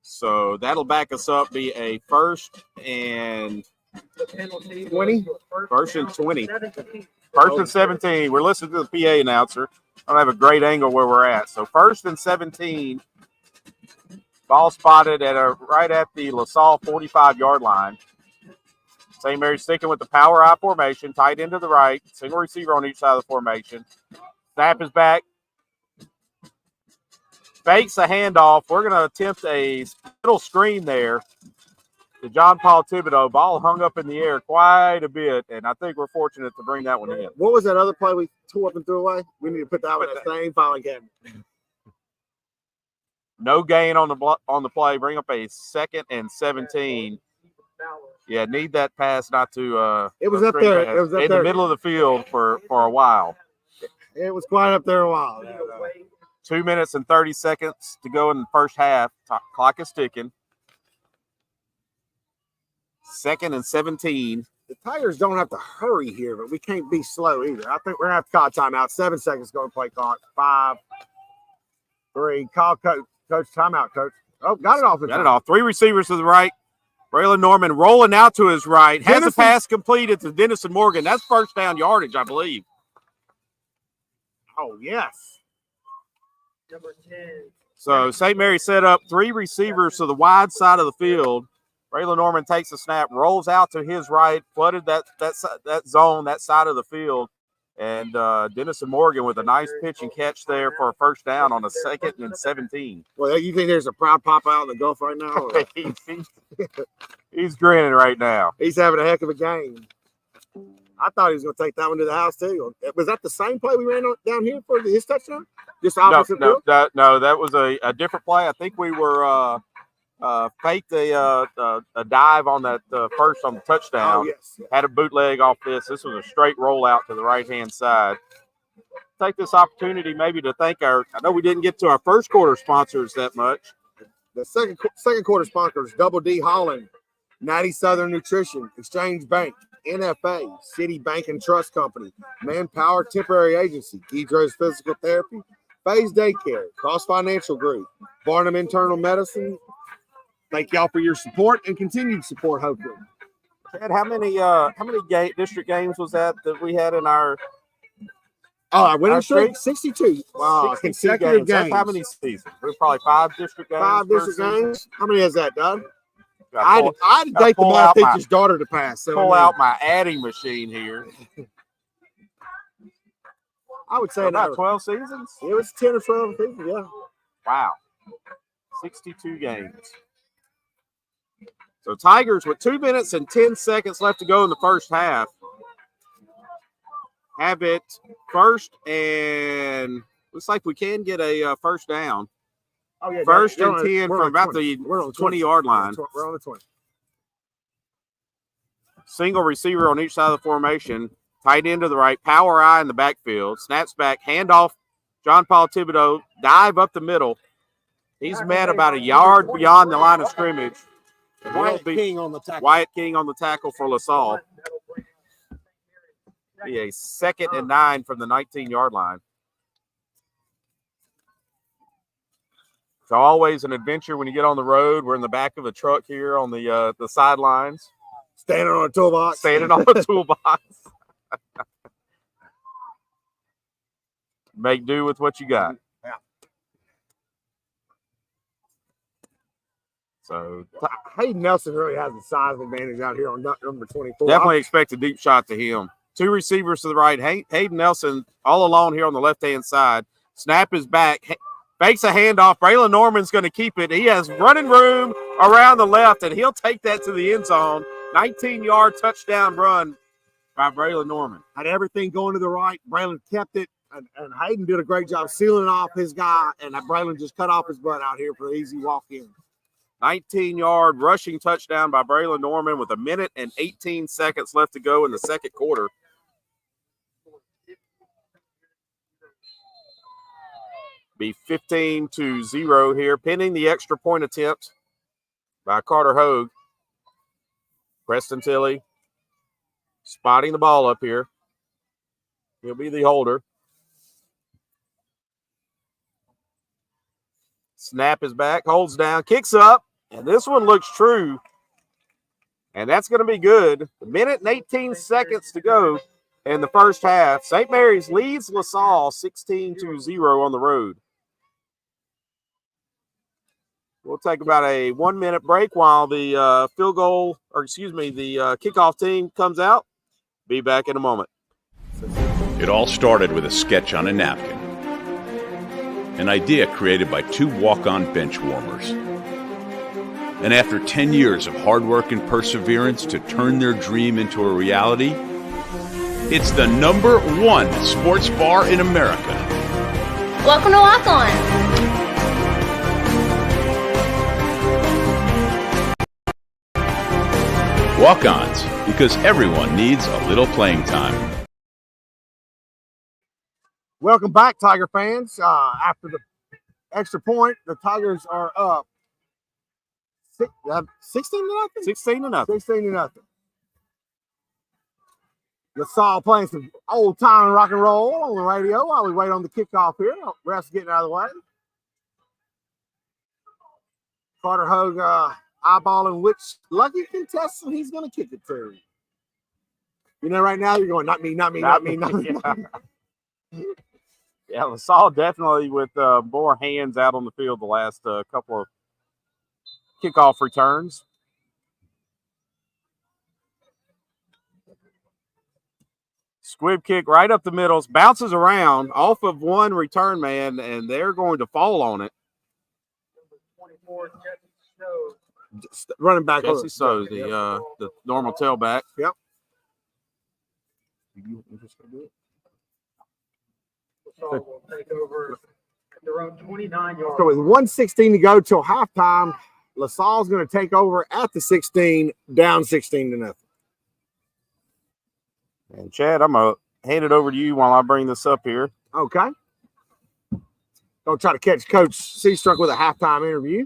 So that'll back us up, be a first and 20. First and 20. First and 17. We're listening to the PA announcer. I don't have a great angle where we're at. So first and 17. Ball spotted right at the LaSalle 45-yard line. St. Mary's sticking with the power I formation, tight end to the right, single receiver on each side of the formation. Snap is back. Fakes a handoff. We're going to attempt a little screen there to John Paul Thibodeau. Ball hung up in the air quite a bit, and I think we're fortunate to bring that one in. What was that other play we tore up and threw away? We need to put that one in that same file again. No gain on the play. Bring up a 2nd and 17. Yeah, need that pass not to. It was up there. It was up in there. The middle of the field for a while. It was quite up there a while. 2 minutes and 30 seconds to go in the first half. Clock is ticking. 2nd and 17. The Tigers don't have to hurry here, but we can't be slow either. I think we're going to have to call timeout. 7 seconds going to play clock. 5, 3. Call coach. Coach, timeout, coach. Oh, got it off. Got it off. 3 receivers to the right. Braylon Norman rolling out to his right. Has a pass completed to Dennison Morgan. That's first down yardage, I believe. Oh, yes. Number 10. So St. Mary set up 3 receivers to the wide side of the field. Braylon Norman takes a snap, rolls out to his right, flooded that zone, that side of the field. And Dennison Morgan with a nice pitch and catch there for a first down on a 2nd and 17. Well, you think there's a proud papa out in the Gulf right now? He's grinning right now. He's having a heck of a game. I thought he was going to take that one to the house, too. Was that the same play we ran down here for his touchdown? Just opposite no, that was a different play. I think we were faked a dive on that first on the touchdown. Oh, yes. Had a bootleg off this. This was a straight rollout to the right-hand side. Take this opportunity maybe to thank I know we didn't get to our first quarter sponsors that much. The second quarter sponsors, Double D Holland, Natty Southern Nutrition, Exchange Bank, NFA, City Bank and Trust Company, Manpower Temporary Agency, Guidro's Physical Therapy, Phase Daycare, Cross Financial Group, Barnum Internal Medicine. Thank y'all for your support and continued support, hopefully. Chad, how many district games was that we had in our our winning streak? 62. Wow, 62 consecutive games. That's how many seasons? There's probably 5 district games. 5 district games. How many is that, Doug? I'd I'd date the math teacher's daughter to pass. So pull out my adding machine here. I would say about 12 seasons. It was 10 or 12 seasons, yeah. Wow. 62 games. So Tigers with 2 minutes and 10 seconds left to go in the first half. Have it first and looks like we can get a first down. Oh, yeah, first and 10 from about the 20-yard line. We're on the 20. Single receiver on each side of the formation. Tight end to the right. Power I in the backfield. Snaps back. Handoff. John Paul Thibodeau. Dive up the middle. He's met about a yard beyond the line of scrimmage. Wyatt King on the tackle. Wyatt King on the tackle for LaSalle. Be a 2nd and 9 from the 19-yard line. It's always an adventure when you get on the road. We're in the back of a truck here on the sidelines. Standing on a toolbox. Standing on a toolbox. Make do with what you got. Yeah. So Hayden Nelson really has the size advantage out here on number 24. definitely expect a deep shot to him. 2 receivers to the right. Hayden Nelson all alone here on the left-hand side. Snap is back. Fakes a handoff. Braylon Norman's going to keep it. He has running room around the left, and he'll take that to the end zone. 19-yard touchdown run by Braylon Norman. Had everything going to the right. Braylon kept it, and Hayden did a great job sealing off his guy, and Braylon just cut off his butt out here for the easy walk-in. 19-yard rushing touchdown by Braylon Norman with 1 minute and 18 seconds left to go in the second quarter. Be 15-0 here, pending the extra point attempt by Carter Hogue. Preston Tilley spotting the ball up here. He'll be the holder. Snap is back, holds down, kicks up, and this one looks true. And that's going to be good. 1 minute and 18 seconds to go in the first half. St. Mary's leads LaSalle 16-0 on the road. We'll take about a 1-minute break while the kickoff team comes out. Be back in a moment. It all started with a sketch on a napkin. An idea created by 2 walk-on bench warmers. And after 10 years of hard work and perseverance to turn their dream into a reality, it's the #1 sports bar in America. Welcome to Walk On. Walk-ons, because everyone needs a little playing time. Welcome back, Tiger fans. After the extra point, the Tigers are up 16-0. 16-0. 16-0. LaSalle playing some old-time rock and roll on the radio while we wait on the kickoff here. Ref's getting out of the way. Carter Hogue eyeballing which lucky contestant he's going to kick it to. You know, right now you're going, not me, not me, not me, not me. Yeah, LaSalle definitely with more hands out on the field the last couple of kickoff returns. Squib kick right up the middle, bounces around off of one return man, and they're going to fall on it. 24, Jesse Snow. Running back. Jesse Snow, the normal tailback. Yep. Will take over at their own 29-yard. So with 1:16 to go till halftime, LaSalle's going to take over at the 16, down 16-0. And Chad, I'm going to hand it over to you while I bring this up here. Okay. Don't try to catch Coach Seastruck with a halftime interview.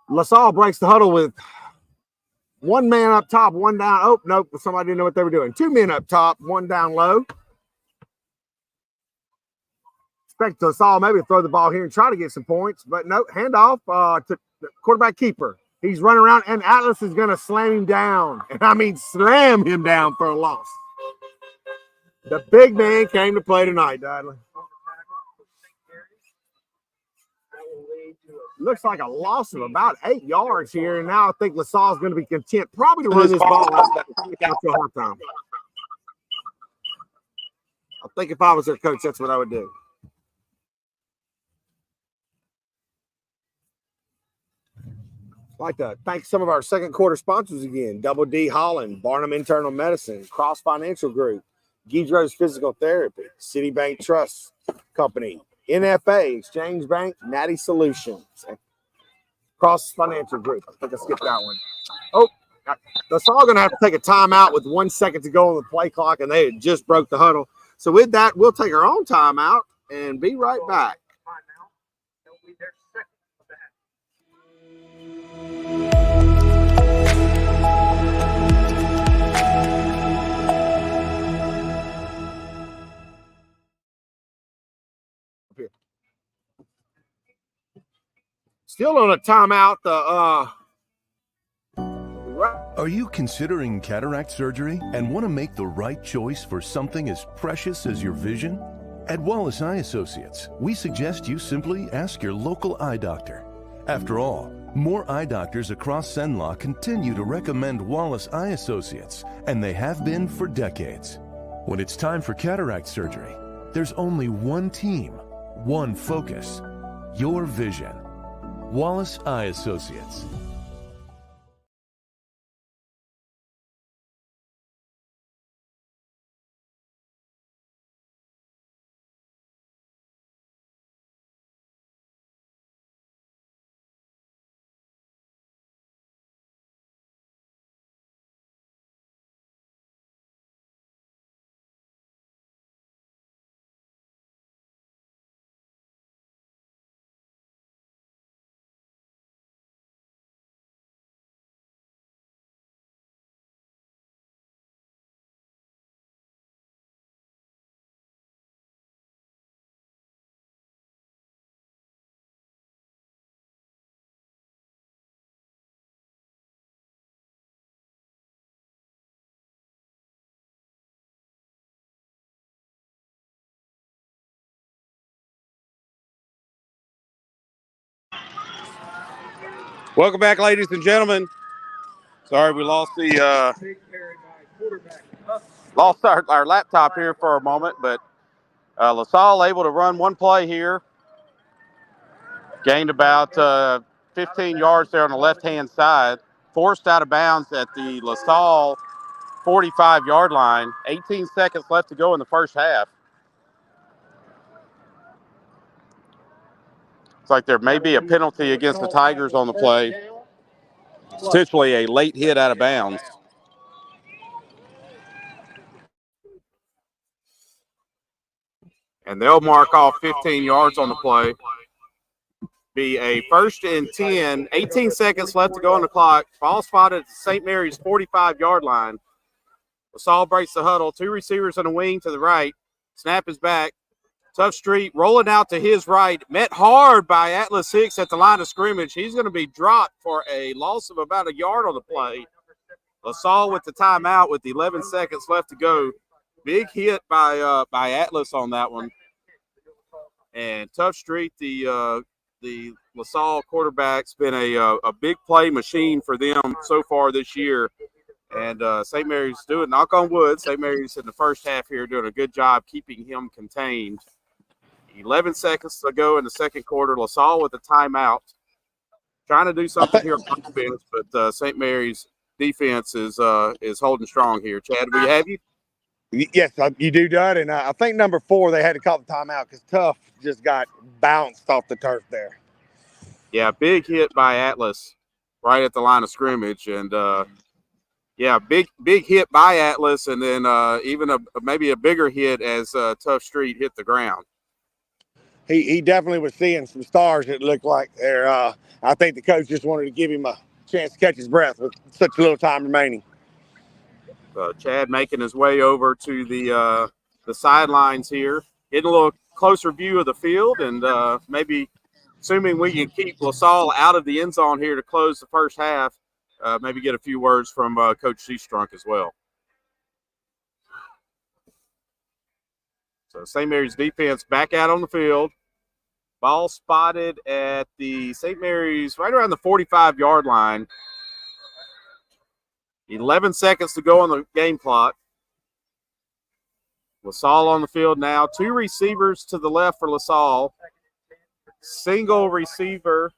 LaSalle breaks the huddle with 1 man up top, 1 down. Oh, nope, somebody didn't know what they were doing. 2 men up top, 1 down low. Expect LaSalle maybe to throw the ball here and try to get some points, but no, handoff to the quarterback keeper. He's running around, and Atlas is going to slam him down. And I mean slam him down for a loss. The big man came to play tonight, Dudley. Looks like a loss of about 8 yards here, and now I think LaSalle's going to be content probably to run this ball out until halftime. I think if I was their coach, that's what I would do. I'd like to thank some of our second quarter sponsors again. Double D Holland, Barnum Internal Medicine, Cross Financial Group, Guidro's Physical Therapy, Citibank Trust Company, NFA, Exchange Bank, Natty Solutions, Cross Financial Group. I think I skipped that one. Oh, that's all going to have to take a timeout with 1 second to go on the play clock, and they had just broke the huddle. So with that, we'll take our own timeout and be right back. Still on a timeout. Are you considering cataract surgery and want to make the right choice for something as precious as your vision? At Wallace Eye Associates, we suggest you simply ask your local eye doctor. After all, more eye doctors across Cenla continue to recommend Wallace Eye Associates, and they have been for decades. When it's time for cataract surgery, there's only one team, one focus, your vision. Wallace Eye Associates. Welcome back, ladies and gentlemen. Sorry, we lost our laptop here for a moment, but LaSalle able to run one play here. Gained about 15 yards there on the left-hand side. Forced out of bounds at the LaSalle 45-yard line. 18 seconds left to go in the first half. It's like there may be a penalty against the Tigers on the play. Potentially a late hit out of bounds. And they'll mark off 15 yards on the play. Be a 1st and 10. 18 seconds left to go on the clock. Ball spotted at St. Mary's 45-yard line. LaSalle breaks the huddle. 2 receivers on the wing to the right. Snap is back. Tough Street rolling out to his right. Met hard by Atlas Hicks at the line of scrimmage. He's going to be dropped for a loss of about a yard on the play. LaSalle with the timeout with 11 seconds left to go. Big hit by Atlas on that one. And Tough Street, the LaSalle quarterback's been a big play machine for them so far this year. And St. Mary's doing, knock on wood, St. Mary's in the first half here doing a good job keeping him contained. 11 seconds to go in the second quarter. LaSalle with a timeout. Trying to do something here on offense, but St. Mary's defense is holding strong here. Chad, we have you? Yes, you do, Dud. And I think number 4, they had to call the timeout because Tough just got bounced off the turf there. Yeah, big hit by Atlas right at the line of scrimmage. And, big hit by Atlas, and then even maybe a bigger hit as Tough Street hit the ground. He definitely was seeing some stars, it looked like there. I think the coach just wanted to give him a chance to catch his breath with such a little time remaining. Chad making his way over to the sidelines here, getting a little closer view of the field, and maybe assuming we can keep LaSalle out of the end zone here to close the first half, maybe get a few words from Coach Seastrunk as well. So St. Mary's defense back out on the field. Ball spotted at the St. Mary's right around the 45-yard line. 11 seconds to go on the game clock. LaSalle on the field now. 2 receivers to the left for LaSalle. Single receiver.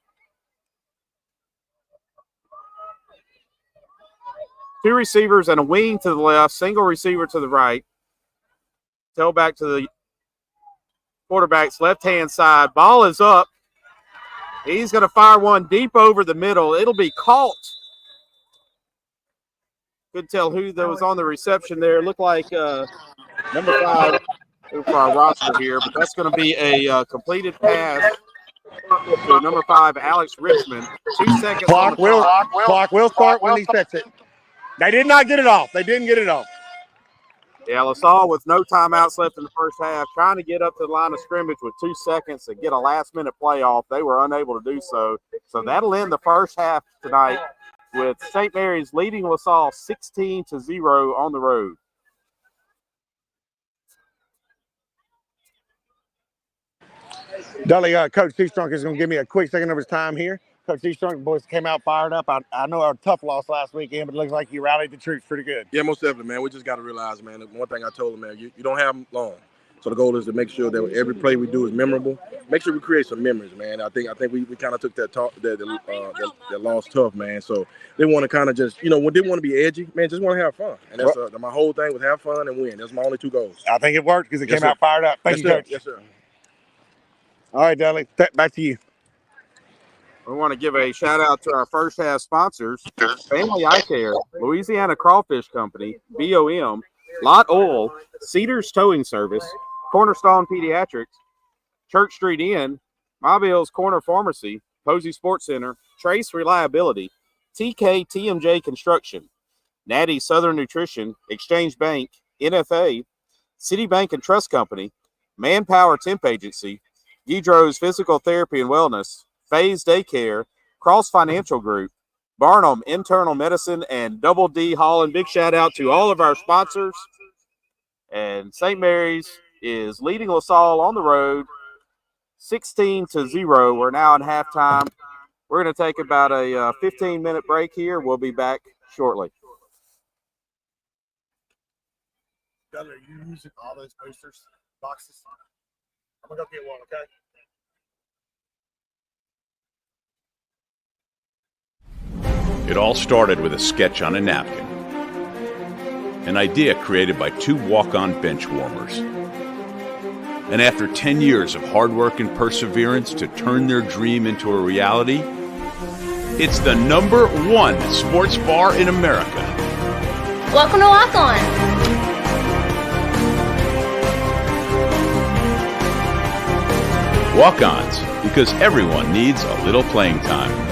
2 receivers and a wing to the left. Single receiver to the right. Tailback to the quarterback's left-hand side. Ball is up. He's going to fire one deep over the middle. It'll be caught. Couldn't tell who that was on the reception there. Looked like number 5 for our roster here, but that's going to be a completed pass to number 5, Alex Richmond. 2 seconds on the Clock will start when he sets it. They did not get it off. They didn't get it off. Yeah, LaSalle with no timeouts left in the first half, trying to get up to the line of scrimmage with 2 seconds to get a last-minute playoff. They were unable to do so. So that'll end the first half tonight with St. Mary's leading LaSalle 16-0 on the road. Dudley, Coach Seastrunk is going to give me a quick second of his time here. Coach Seastrunk, boys came out fired up. I know our tough loss last weekend, but it looks like you rallied the troops pretty good. Yeah, most definitely, man. We just got to realize, man, one thing I told him, man, you don't have long. So the goal is to make sure that every play we do is memorable. Make sure we create some memories, man. I think we kind of took that loss tough, man. So they want to kind of just, when they want to be edgy, man, just want to have fun. And that's my whole thing was have fun and win. That's my only 2 goals. I think it worked because it came out fired up. Thank you, Coach. Yes, sir. All right, Dudley, back to you. We want to give a shout-out to our first half sponsors, Family Eye Care, Louisiana Crawfish Company, BOM, Lot Oil, Cedars Towing Service, Cornerstone Pediatrics, Church Street Inn, Mobile's Corner Pharmacy, Posey Sports Center, Trace Reliability, TK TMJ Construction, Natty Southern Nutrition, Exchange Bank, NFA, City Bank and Trust Company, Manpower Temp Agency, Guidro's Physical Therapy and Wellness, Phase Daycare, Cross Financial Group, Barnum Internal Medicine, and Double D Holland. Big shout out to all of our sponsors. And St. Mary's is leading LaSalle on the road 16-0. We're now in halftime. We're going to take about a 15-minute break here. We'll be back shortly. Dudley, are you using all those posters, boxes? I'm going to go get one, okay? It all started with a sketch on a napkin. An idea created by 2 walk-on bench warmers. And after 10 years of hard work and perseverance to turn their dream into a reality, it's the #1 sports bar in America. Welcome to Walk On. Walk-ons, because everyone needs a little playing time.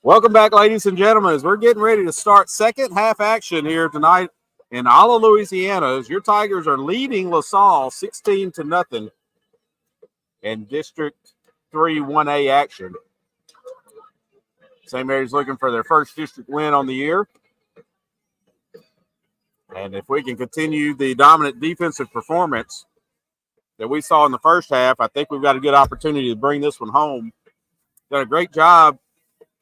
Welcome back, ladies and gentlemen, as we're getting ready to start second half action here tonight in Alla, Louisiana. As your Tigers are leading LaSalle 16-0 in District 3 1A action. St. Mary's looking for their first district win on the year. And if we can continue the dominant defensive performance that we saw in the first half, I think we've got a good opportunity to bring this one home. Done a great job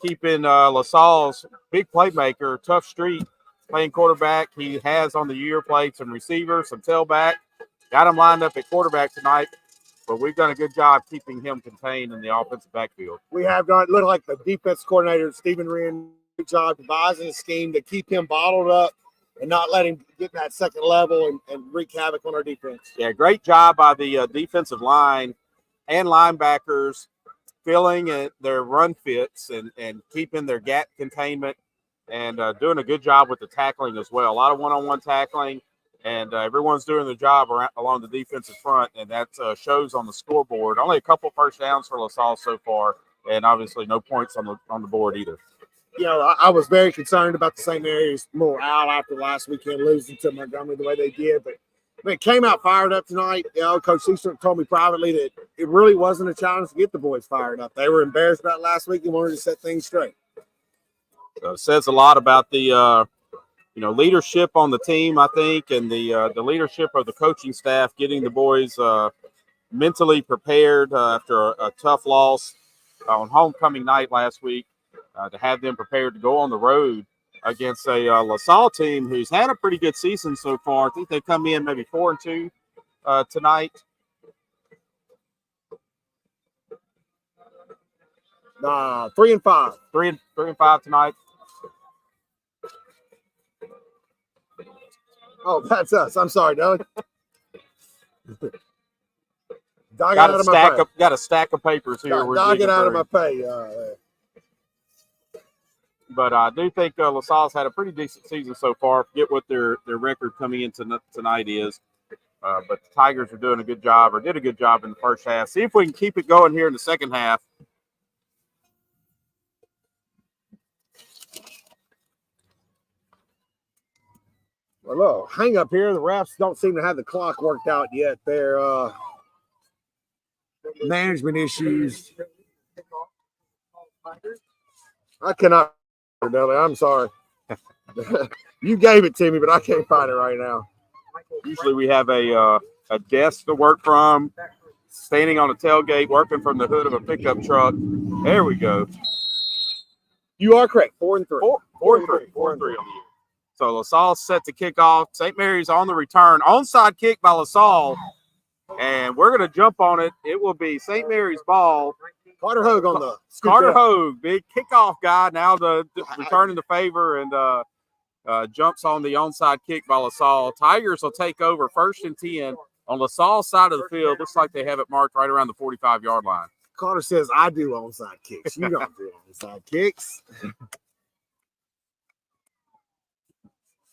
keeping LaSalle's big playmaker, Tough Street, playing quarterback. He has on the year played some receiver, some tailback. Got him lined up at quarterback tonight, but we've done a good job keeping him contained in the offensive backfield. We have done, look like the defense coordinator, Stephen Wren, good job devising a scheme to keep him bottled up and not let him get that second level and wreak havoc on our defense. Yeah, great job by the defensive line and linebackers filling their run fits and keeping their gap containment and doing a good job with the tackling as well. A lot of one-on-one tackling, and everyone's doing their job along the defensive front, and that shows on the scoreboard. Only a couple first downs for LaSalle so far, and obviously no points on the board either. You know, I was very concerned about the St. Mary's morale after last weekend losing to Montgomery the way they did, but it came out fired up tonight. You know, Coach Seastrunk told me privately that it really wasn't a challenge to get the boys fired up. They were embarrassed about last week and wanted to set things straight. So it says a lot about the leadership on the team, I think, and the leadership of the coaching staff, getting the boys mentally prepared after a tough loss on homecoming night last week, to have them prepared to go on the road against a LaSalle team who's had a pretty good season so far. I think they come in maybe 4-2 tonight. 3-5. 3-5 tonight. Oh, that's us. I'm sorry, Doug. Got a stack of papers here. Dog it out of my pay. But I do think LaSalle's had a pretty decent season so far. Forget what their record coming into tonight is. But the Tigers are doing a good job, or did a good job in the first half. See if we can keep it going here in the second half. Well, look, hang up here. The refs don't seem to have the clock worked out yet. Their management issues. I cannot, Dudley. I'm sorry. You gave it to me, but I can't find it right now. Usually we have a desk to work from, standing on a tailgate, working from the hood of a pickup truck. There we go. You are correct. 4-3. 4-3 on the year. So LaSalle set to kick off. St. Mary's on the return. Onside kick by LaSalle. And we're going to jump on it. It will be St. Mary's ball. Carter Hogue on the scoop. Carter Hogue, big kickoff guy, now returning the favor and jumps on the onside kick by LaSalle. Tigers will take over 1st and 10 on LaSalle's side of the field. Looks like they have it marked right around the 45-yard line. Carter says, I do onside kicks. You don't do onside kicks.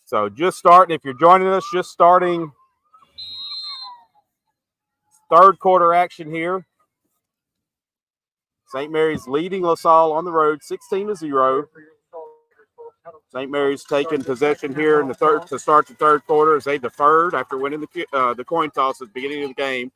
So just starting, if you're joining us, just starting third quarter action here. St. Mary's leading LaSalle on the road 16-0. St. Mary's taking possession here in the third to start the third quarter as they deferred after winning the coin toss at the beginning of the game.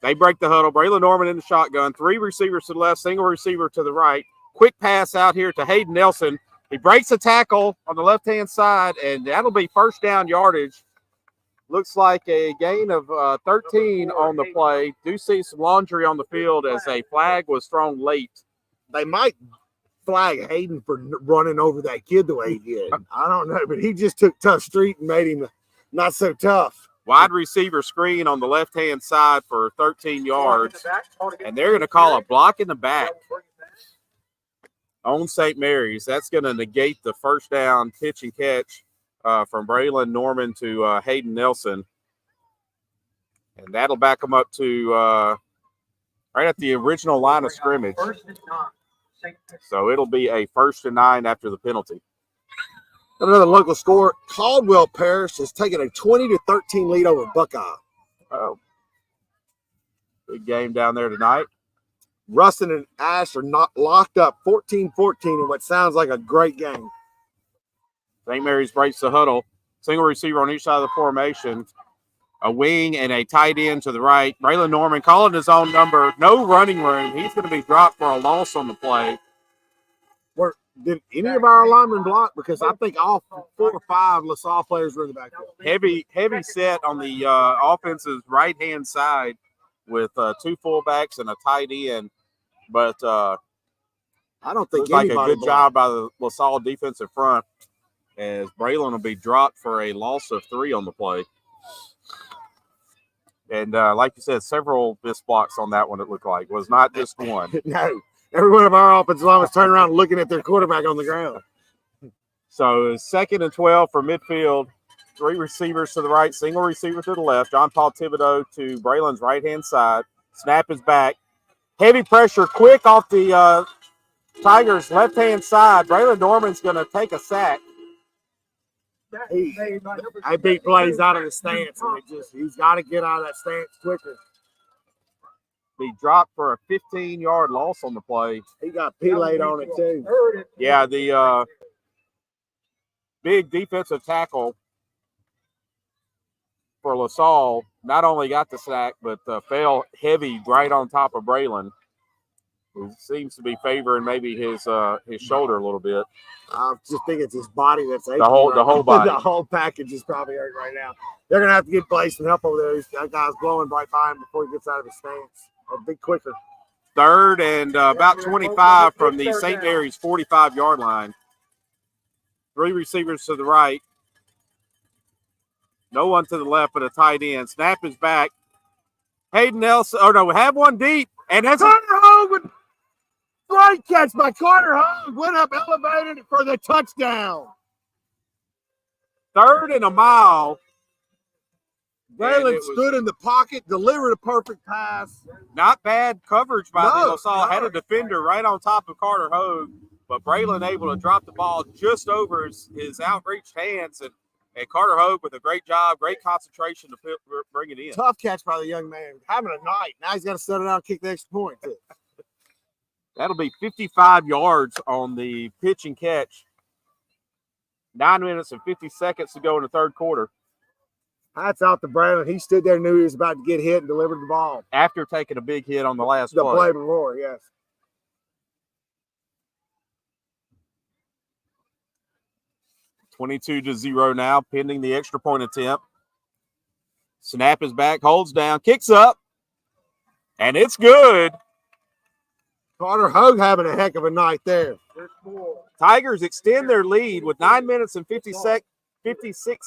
They break the huddle. Braylon Norman in the shotgun. 3 receivers to the left, single receiver to the right. Quick pass out here to Hayden Nelson. He breaks a tackle on the left-hand side, and that'll be first down yardage. Looks like a gain of 13 on the play. Do see some laundry on the field as a flag was thrown late. They might flag Hayden for running over that kid the way he did. I don't know, but he just took Tough Street and made him not so tough. Wide receiver screen on the left-hand side for 13 yards, and they're going to call a block in the back on St. Mary's. That's going to negate the first down pitch and catch from Braylon Norman to Hayden Nelson. And that'll back them up to right at the original line of scrimmage. So it'll be a 1st and 9 after the penalty. Another local score, Caldwell Parish has taken a 20-13 lead over Buckeye. Oh, big game down there tonight. Rustin and Ash are not locked up 14-14 in what sounds like a great game. St. Mary's breaks the huddle. Single receiver on each side of the formation. A wing and a tight end to the right. Braylon Norman calling his own number. No running room. He's going to be dropped for a loss on the play. Did any of our linemen block? Because I think all 4 or 5 LaSalle players were in the backfield. Heavy set on the offense's right-hand side with 2 fullbacks and a tight end. But I don't think like a good blocked. job by the LaSalle defensive front, as Braylon will be dropped for a loss of 3 on the play. And like you said, several missed blocks on that one, it looked like. It was not just one. No. Every one of our offensive linemen turning around looking at their quarterback on the ground. So 2nd and 12 for midfield. 3 receivers to the right, single receiver to the left. John Paul Thibodeau to Braylon's right-hand side. Snap is back. Heavy pressure, quick off the Tigers' left-hand side. Braylon Norman's going to take a sack. I beat plays out of the stance. And he's got to get out of that stance quicker. Be dropped for a 15-yard loss on the play. He got P-laid on it, too. Yeah, the big defensive tackle for LaSalle not only got the sack, but fell heavy right on top of Braylon, who seems to be favoring maybe his shoulder a little bit. I just think it's his body that's aching. The whole body. The whole package is probably hurt right now. They're going to have to get Blaze some help over there. That guy's blowing right by him before he gets out of his stance. A bit quicker. 3rd and about 25 from the St. Mary's 45-yard line. 3 receivers to the right. No one to the left but a tight end. Snap is back. Hayden Nelson. Oh, no, we have one deep. And that's Carter Hogue. Great catch by Carter Hogue. Went up, elevated for the touchdown. 3rd and a mile. Braylon stood in the pocket, delivered a perfect pass. Not bad coverage by the LaSalle. Had a defender right on top of Carter Hogue, but Braylon able to drop the ball just over his outreached hands. And Carter Hogue with a great job, great concentration to bring it in. Tough catch by the young man. Having a night. Now he's got to settle down and kick the extra point, too. That'll be 55 yards on the pitch and catch. 9 minutes and 50 seconds to go in the 3rd quarter. Hats out to Braylon. He stood there, knew he was about to get hit, and delivered the ball. After taking a big hit on the last play. The play before, yes. (22-0) now, pending the extra point attempt. Snap is back, holds down, kicks up, and it's good. Carter Hogue having a heck of a night there. Tigers extend their lead with 9 minutes and 56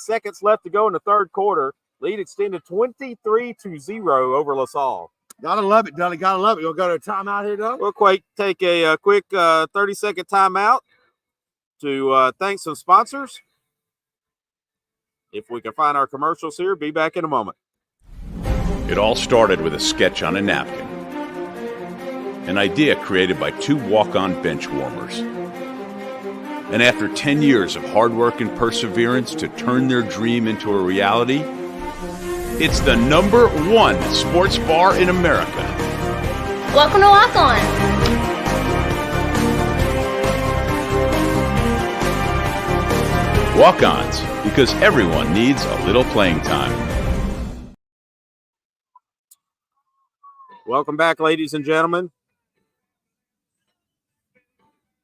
seconds left to go in the 3rd quarter. Lead extended 23-0 over LaSalle. Gotta love it, Dudley. Gotta love it. You'll go to a timeout here, Doug? We'll take a quick 30-second timeout to thank some sponsors. If we can find our commercials here, be back in a moment. It all started with a sketch on a napkin. An idea created by 2 walk-on bench warmers. And after 10 years of hard work and perseverance to turn their dream into a reality, it's the #1 sports bar in America. Welcome to Walk On. Walk-ons, because everyone needs a little playing time. Welcome back, ladies and gentlemen.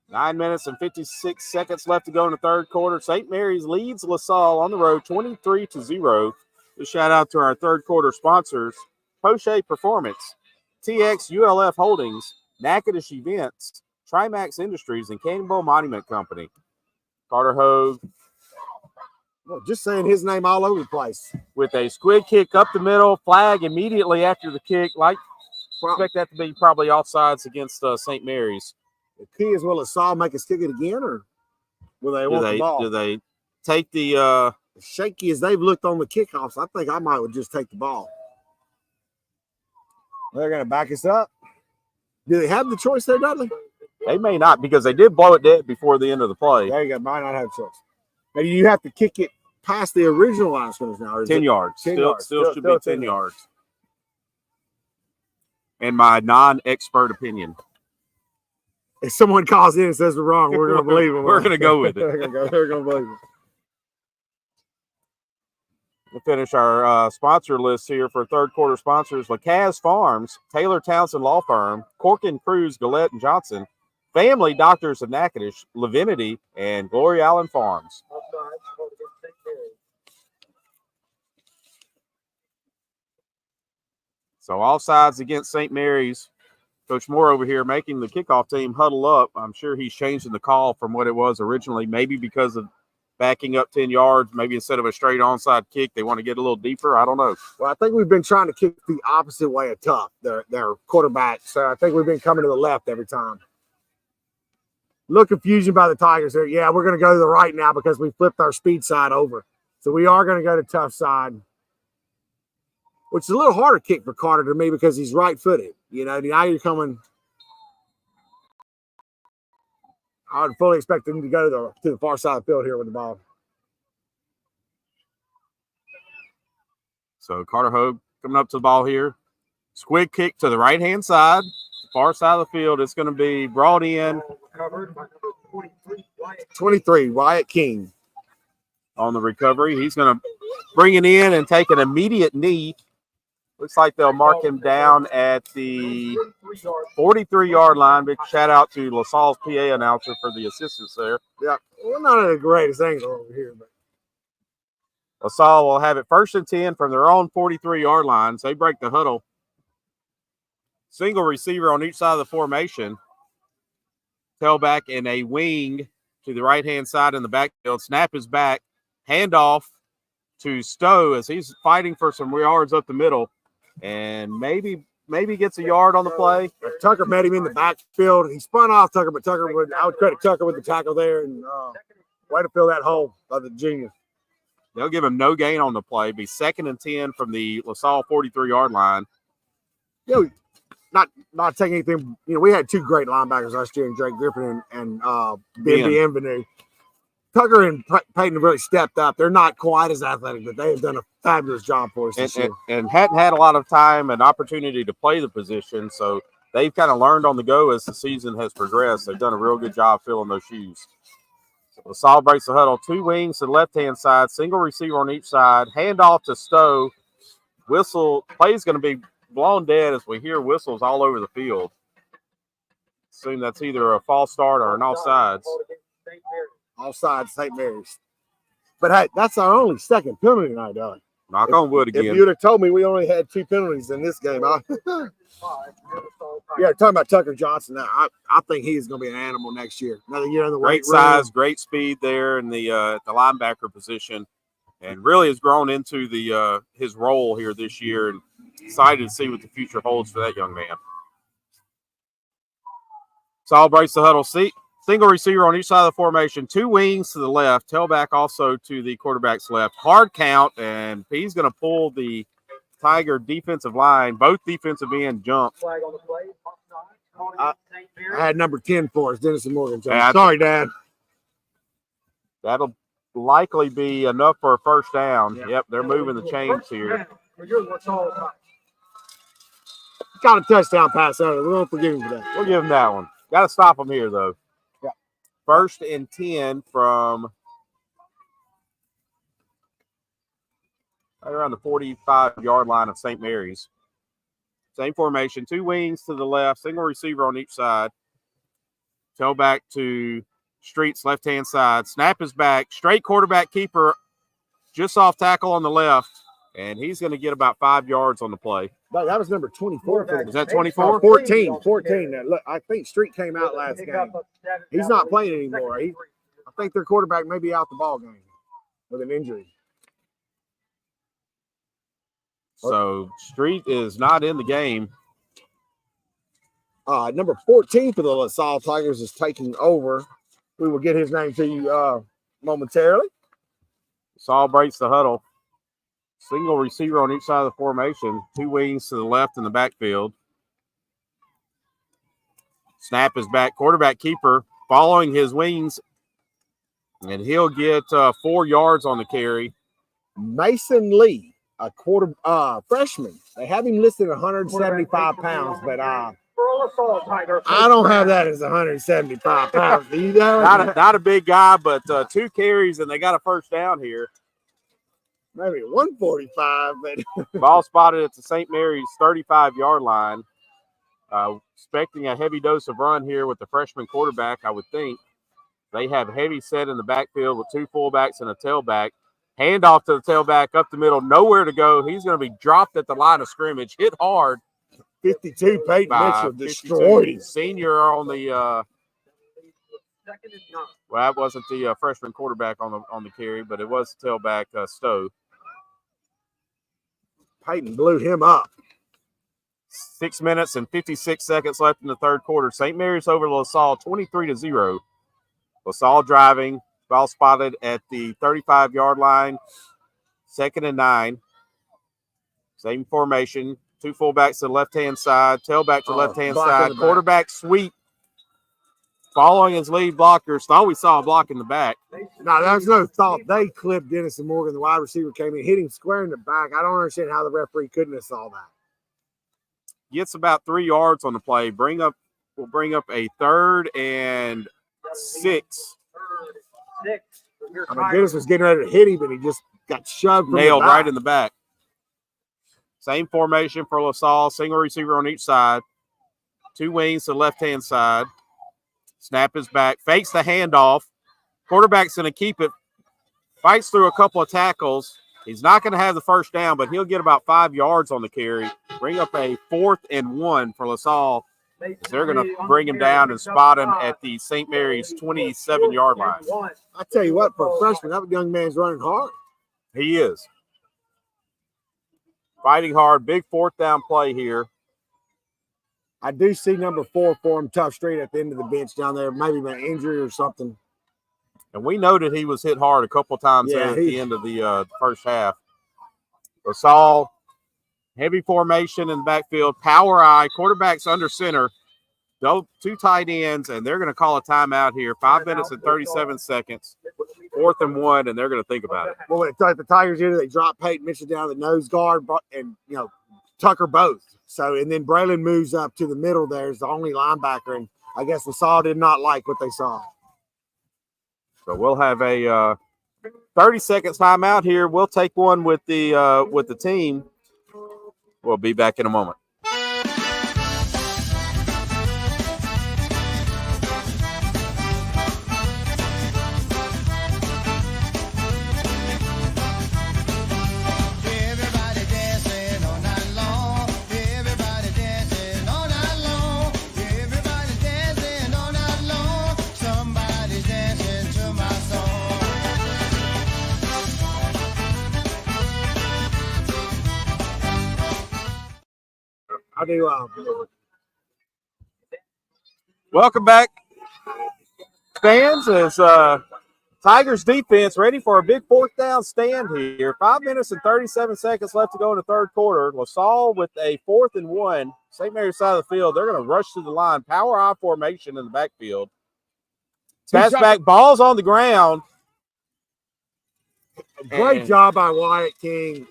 9 minutes and 56 seconds left to go in the 3rd quarter. St. Mary's leads LaSalle on the road 23-0. A shout out to our 3rd quarter sponsors: Poche Performance, TX ULF Holdings, Natchitoches Events, Trimax Industries, and Cannonball Monument Company. Carter Hogue. Well, just saying his name all over the place. With a squid kick up the middle, flag immediately after the kick. Expect that to be probably offsides against St. Mary's. The key is, will LaSalle make us kick it again, or will they want the ball? Do they take the as shaky as they've looked on the kickoffs? I think I might would just take the ball. They're going to back us up. Do they have the choice there, Dudley? They may not, because they did blow it dead before the end of the play. There you go. Might not have a choice. Maybe you have to kick it past the original line of scrimmage now. 10 yards. 10 yards. Still should be 10 yards. and my non-expert opinion. If someone calls in and says we're wrong, we're going to believe them. We're going to go with it. We're going to believe it. We'll finish our sponsor list here for third quarter sponsors. LaCaz Farms, Taylor Townsend Law Firm, Corkin Cruz, Gillette and Johnson, Family Doctors of Natchitoches, Lavinity, and Glory Island Farms. So offsides against St. Mary's. Coach Moore over here making the kickoff team huddle up. I'm sure he's changing the call from what it was originally, maybe because of backing up 10 yards, maybe instead of a straight onside kick, they want to get a little deeper. I don't know. Well, I think we've been trying to kick the opposite way of Tough, their quarterback. So I think we've been coming to the left every time. Little confusion by the Tigers there. Yeah, we're going to go to the right now because we flipped our speed side over. So we are going to go to Tough side, which is a little harder kick for Carter to me because he's right-footed. You know, now you're coming. I would fully expect him to go to the far side of the field here with the ball. So Carter Hogue coming up to the ball here. Squid kick to the right-hand side, far side of the field. It's going to be brought in. 23, Wyatt King. On the recovery. He's going to bring it in and take an immediate knee. Looks like they'll mark him down at the 43-yard line. Big shout out to LaSalle's PA announcer for the assistance there. Yeah, we're not at the greatest angle over here, but LaSalle will have it 1st and 10 from their own 43-yard line. So they break the huddle. Single receiver on each side of the formation. Tailback and a wing to the right-hand side in the backfield. Snap is back. Handoff to Stowe as he's fighting for some yards up the middle. And maybe gets a yard on the play. Tucker met him in the backfield. He spun off Tucker, but I would credit Tucker with the tackle there. And way to fill that hole by the junior. They'll give him no gain on the play. Be 2nd and 10 from the LaSalle 43-yard line. You know, not taking anything. You know, we had two great linebackers last year, in Drake Griffin and Ben Bienvenu. Tucker and Peyton have really stepped up. They're not quite as athletic, but they have done a fabulous job for us this year. And hadn't had a lot of time and opportunity to play the position, so they've kind of learned on the go as the season has progressed. They've done a real good job filling those shoes. LaSalle breaks the huddle. 2 wings to the left-hand side, single receiver on each side, handoff to Stowe. Whistle, play's going to be blown dead as we hear whistles all over the field. Assume that's either a false start or an offsides. Offside, St. Mary's. But hey, that's our only second penalty tonight, Doug. Knock on wood again. If you would have told me we only had 2 penalties in this game, yeah, talking about Tucker Johnson, I think he's going to be an animal next year. Another year in the great size, great speed there in the linebacker position, and really has grown into the his role here this year. And excited to see what the future holds for that young man. Saul breaks the huddle. Single receiver on each side of the formation, 2 wings to the left, tailback also to the quarterback's left. Hard count, and he's going to pull the Tiger defensive line. Both defensive end jump. I had number 10 for us, Dennis and Morgan. Sorry, Dad. That'll likely be enough for a first down. Yep, they're moving the chains here. Got a touchdown pass out of it. We won't forgive him for that. We'll give him that one. Got to stop him here, though. 1st and 10 from right around the 45-yard line of St. Mary's. Same formation, 2 wings to the left, single receiver on each side. Tailback to Street's left-hand side. Snap is back. Straight quarterback keeper just off tackle on the left, and he's going to get about 5 yards on the play. That was number 24. Is that 24? 14. Look, I think Street came out last game. He's not playing anymore. I think their quarterback may be out the ball game with an injury. So Street is not in the game. Number 14 for the LaSalle Tigers is taking over. We will get his name to you momentarily. Saul breaks the huddle. Single receiver on each side of the formation. 2 wings to the left in the backfield. Snap is back. Quarterback keeper following his wings. And he'll get 4 yards on the carry. Mason Lee a quarter freshman. They have him listed at 175 pounds, but Roll assault, Tiger. I don't have that as 175 pounds. Do you know? Not a big guy, but 2 carries, and they got a first down here. Maybe 145, but Ball spotted at the St. Mary's 35-yard line. Expecting a heavy dose of run here with the freshman quarterback, I would think. They have heavy set in the backfield with 2 fullbacks and a tailback. Handoff to the tailback up the middle, nowhere to go. He's going to be dropped at the line of scrimmage, hit hard. 52, Peyton Mitchell destroyed him. Senior on the well, that wasn't the freshman quarterback on the carry, but it was the tailback Stowe. Peyton blew him up. 6 minutes and 56 seconds left in the third quarter. St. Mary's over LaSalle 23-0. LaSalle driving. Ball spotted at the 35-yard line. 2nd and 9. Same formation. 2 fullbacks to the left-hand side. Tailback to the left-hand side. Quarterback sweep. Following his lead blockers. Thought we saw a block in the back. No, there's no thought. They clipped Dennis and Morgan. The wide receiver came in, hit him square in the back. I don't understand how the referee couldn't have saw that. Gets about 3 yards on the play. We'll bring up a 3rd and 6. I mean, Dennis was getting ready to hit him, and he just got shoved. Nailed right in the back. Same formation for LaSalle. Single receiver on each side. 2 wings to the left-hand side. Snap is back. Fakes the handoff. Quarterback's going to keep it. Fights through a couple of tackles. He's not going to have the first down, but he'll get about 5 yards on the carry. Bring up a 4th and 1 for LaSalle. They're going to bring him down and spot him at the St. Mary's 27-yard line. I tell you what, for a freshman, that young man's running hard. He is. Fighting hard. Big 4th down play here. I do see number 4 for him, Tough Street, at the end of the bench down there. Maybe an injury or something. And we noted he was hit hard a couple times at the end of the first half. LaSalle, heavy formation in the backfield, power eye, quarterback's under center, 2 tight ends, and they're going to call a timeout here. 5 minutes and 37 seconds, 4th and 1, and they're going to think about it. Well, when the Tigers did it, they dropped Peyton Mitchell down the nose guard and, Tucker both. So, and then Braylon moves up to the middle there as the only linebacker, and I guess LaSalle did not like what they saw. So we'll have a 30 seconds timeout here. We'll take one with the team. We'll be back in a moment. I do. Welcome back, fans. As Tigers defense ready for a big 4th down stand here. 5 minutes and 37 seconds left to go in the third quarter. LaSalle with a 4th and 1. St. Mary's side of the field. They're going to rush to the line. Power eye formation in the backfield. Pass back. Ball's on the ground. Great job by Wyatt King.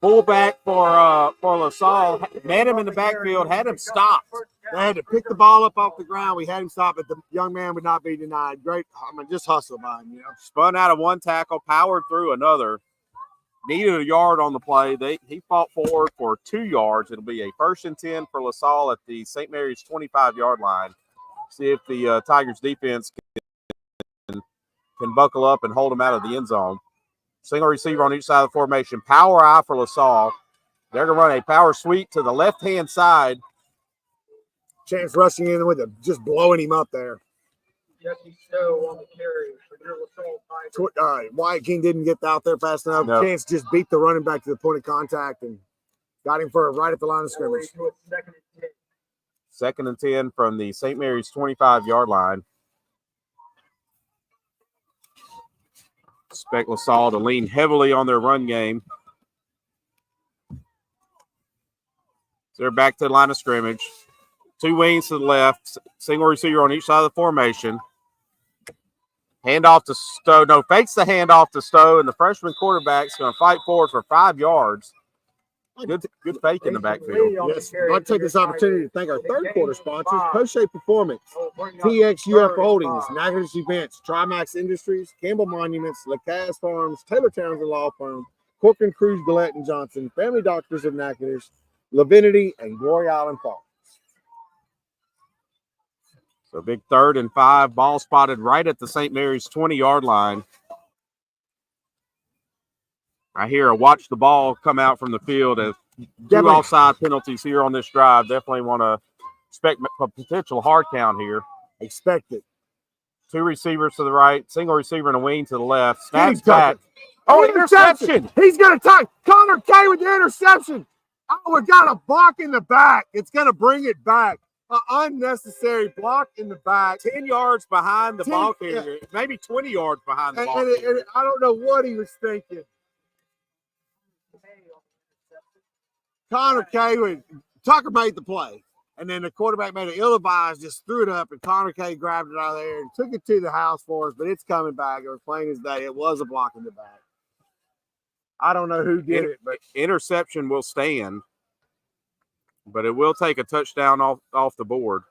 Fullback for LaSalle, met him in the backfield, had him stopped. They had to pick the ball up off the ground. We had him stopped, but the young man would not be denied. Great, just hustle by him, Spun out of 1 tackle, powered through another. Needed a yard on the play. He fought forward for 2 yards. It'll be a 1st and 10 for LaSalle at the St. Mary's 25-yard line. See if the Tigers defense can buckle up and hold them out of the end zone. Single receiver on each side of the formation. Power eye for LaSalle. They're going to run a power sweep to the left-hand side. Chance rushing in with him, just blowing him up there. Jesse Stowe on the carry for your LaSalle Tigers. Wyatt King didn't get out there fast enough. No. Chance just beat the running back to the point of contact and got him for right at the line of scrimmage. 2nd and 10 from the St. Mary's 25-yard line. Expect LaSalle to lean heavily on their run game. They're back to the line of scrimmage. 2 wings to the left. Single receiver on each side of the formation. Handoff to Stowe. No, fakes the handoff to Stowe, and the freshman quarterback's going to fight forward for 5 yards. Good fake in the backfield. Yes, I'd like to take this opportunity to thank our third quarter sponsors, Poche Performance, TXUF Holdings, Natchitoches Events, Trimax Industries, Campbell Monuments, LaCasse Farms, Taylor Townsend Law Firm, Corcoran Cruz, Gillette and Johnson, Family Doctors of Natchitoches, Lavinity, and Glory Island Farms. So big 3rd and 5, ball spotted right at the St. Mary's 20-yard line. I hear a watch the ball come out from the field as 2 offside penalties here on this drive. Definitely want to expect a potential hard count here. Expect it. 2 receivers to the right, single receiver and a wing to the left. Snaps back. Oh, interception. He's going to tie. Connor K with the interception. Oh, we got a block in the back. It's going to bring it back. An unnecessary block in the back. 10 yards behind the ball carrier. Maybe 20 yards behind the ball carrier. And I don't know what he was thinking. Connor K. Tucker made the play. And then the quarterback made an ill-advised, just threw it up, and Connor K. grabbed it out of there and took it to the house for us, but it's coming back. It was plain as day. It was a block in the back. I don't know who did it, but interception will stand, but it will take a touchdown off the board.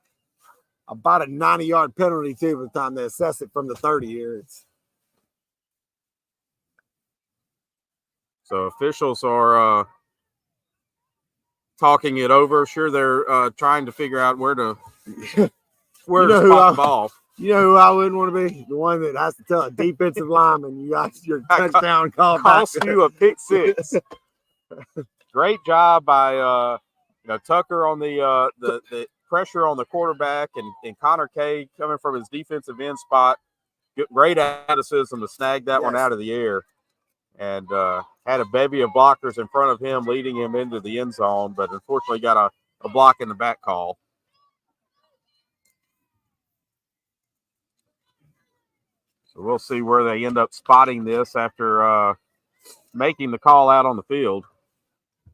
About a 90-yard penalty, too, by the time they assess it from the 30 here. So officials are talking it over. Sure, they're trying to figure out where to spot the ball. You know who I wouldn't want to be? The one that has to tell a defensive lineman you got your touchdown call back. Cost you a pick 6. Great job by Tucker on the pressure on the quarterback and Connor K coming from his defensive end spot. Great athleticism to snag that one out of the air. And had a bevy of blockers in front of him leading him into the end zone, but unfortunately got a block in the back call. So we'll see where they end up spotting this after making the call out on the field.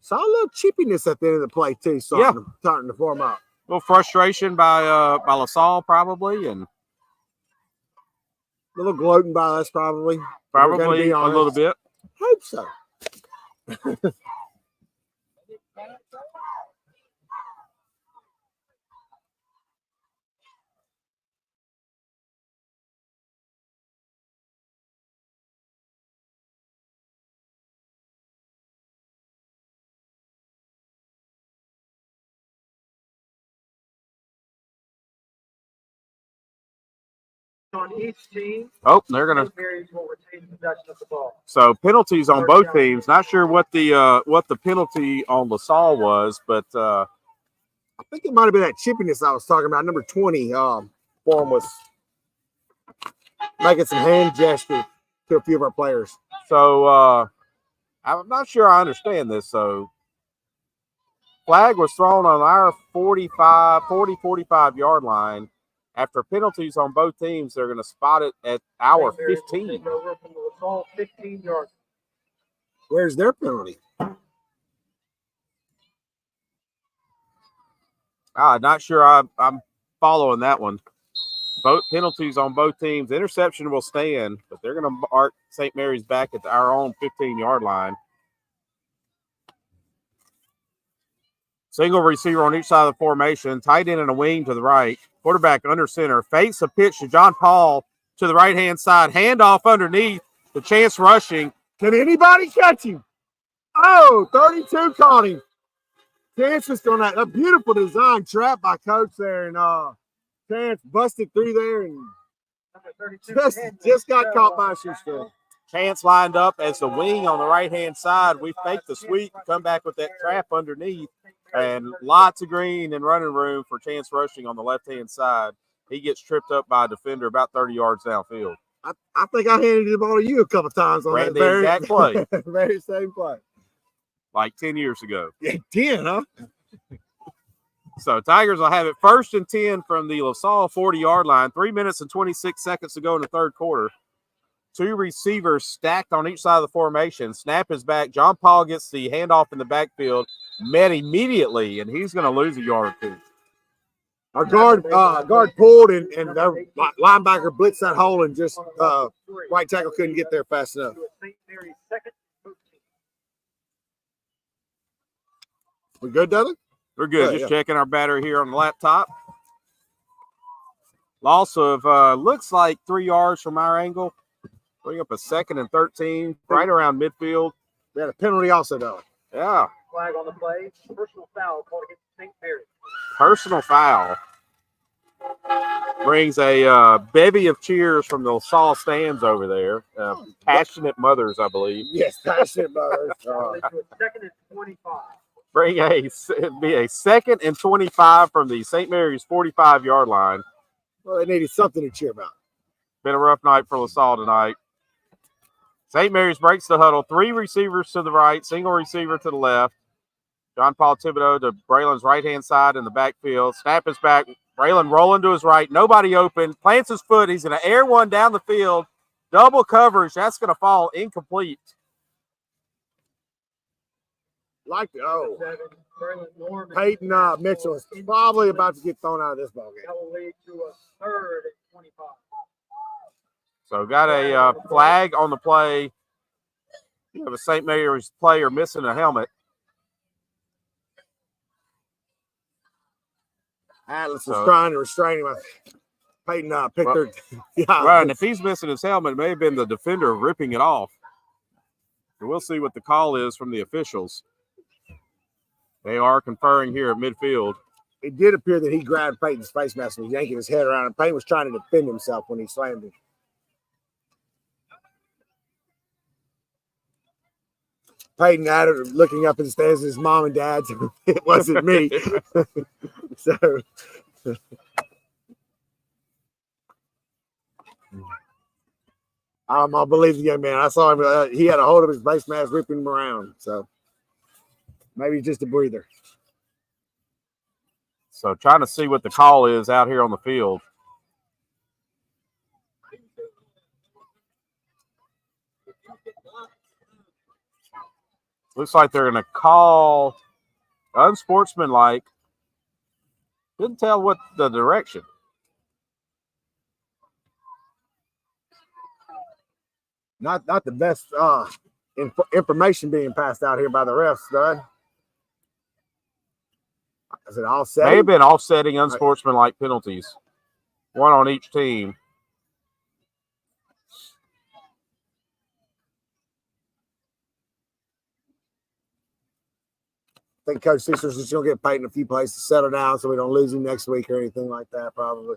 Saw a little chippiness at the end of the play, too, starting to form up. A little frustration by LaSalle probably, and a little gloating by us probably. Probably a little bit. Hope so. On each team. Oh, they're gonna. Will retain possession of the ball. So penalties on both teams. Not sure what the penalty on LaSalle was, but I think it might have been that chippiness I was talking about. Number 20 form was making some hand gestures to a few of our players. So I'm not sure I understand this. So flag was thrown on our 45 yard line. After penalties on both teams, they're going to spot it at our 15. Where's their penalty? Not sure I'm following that one. Both penalties on both teams. Interception will stand, but they're going to mark St. Mary's back at our own 15-yard line. Single receiver on each side of the formation. Tight end and a wing to the right. Quarterback under center. Fakes a pitch to John Paul to the right-hand side. Handoff underneath. The chance rushing. Can anybody catch him? Oh, 32 caught him. Chance was on that. A beautiful design trap by Coach there. And Chance busted through there and just got caught by a shoestring. Chance lined up as the wing on the right-hand side. We faked the sweep and come back with that trap underneath. And lots of green and running room for Chance rushing on the left-hand side. He gets tripped up by a defender about 30 yards downfield. I think I handed the ball to you a couple times on that very exact play. Very same play. Like 10 years ago. Yeah, 10, huh? So Tigers will have it 1st and 10 from the LaSalle 40-yard line. 3 minutes and 26 seconds to go in the third quarter. 2 receivers stacked on each side of the formation. Snap is back. John Paul gets the handoff in the backfield. Met immediately, and he's going to lose a yard or two. Our guard pulled and their linebacker blitzed that hole and just right tackle couldn't get there fast enough. We good, Dudley? We're good. Yeah, Just checking our battery here on the laptop. Loss of looks like 3 yards from our angle. Bring up a 2nd and 13, right around midfield. We had a penalty also, though. Yeah. Flag on the play. Personal foul called against St. Mary. Personal foul. Brings a bevy of cheers from the LaSalle stands over there. Passionate mothers, I believe. Yes, passionate mothers. To a 2nd and 25. Bring a 2nd and 25 from the St. Mary's 45-yard line. Well, they needed something to cheer about. Been a rough night for LaSalle tonight. St. Mary's breaks the huddle. 3 receivers to the right, single receiver to the left. John Paul Thibodeau to Braylon's right-hand side in the backfield. Snap is back. Braylon rolling to his right. Nobody open. Plants his foot. He's going to air one down the field. Double coverage. That's going to fall incomplete. Peyton Mitchell is probably about to get thrown out of this ballgame. That will lead to a 3rd and 25. So got a flag on the play. You have a St. Mary's player missing a helmet. Atlas was trying to restrain him. Peyton picked her. Yeah. Right, and if he's missing his helmet, it may have been the defender ripping it off. So we'll see what the call is from the officials. They are conferring here at midfield. It did appear that he grabbed Peyton's face mask and was yanking his head around, and Peyton was trying to defend himself when he slammed him. Peyton had it looking up in the stands at his mom and dad. So it wasn't me. So I believe the young man. I saw him. He had a hold of his face mask, ripping him around. So maybe just a breather. So trying to see what the call is out here on the field. Looks like they're going to call unsportsmanlike. Couldn't tell what the direction. Not the best information being passed out here by the refs, Stud. Is it offsetting? May have been offsetting unsportsmanlike penalties. One on each team. I think Coach Cecil's just going to get Peyton a few plays to settle down so we don't lose him next week or anything like that, probably.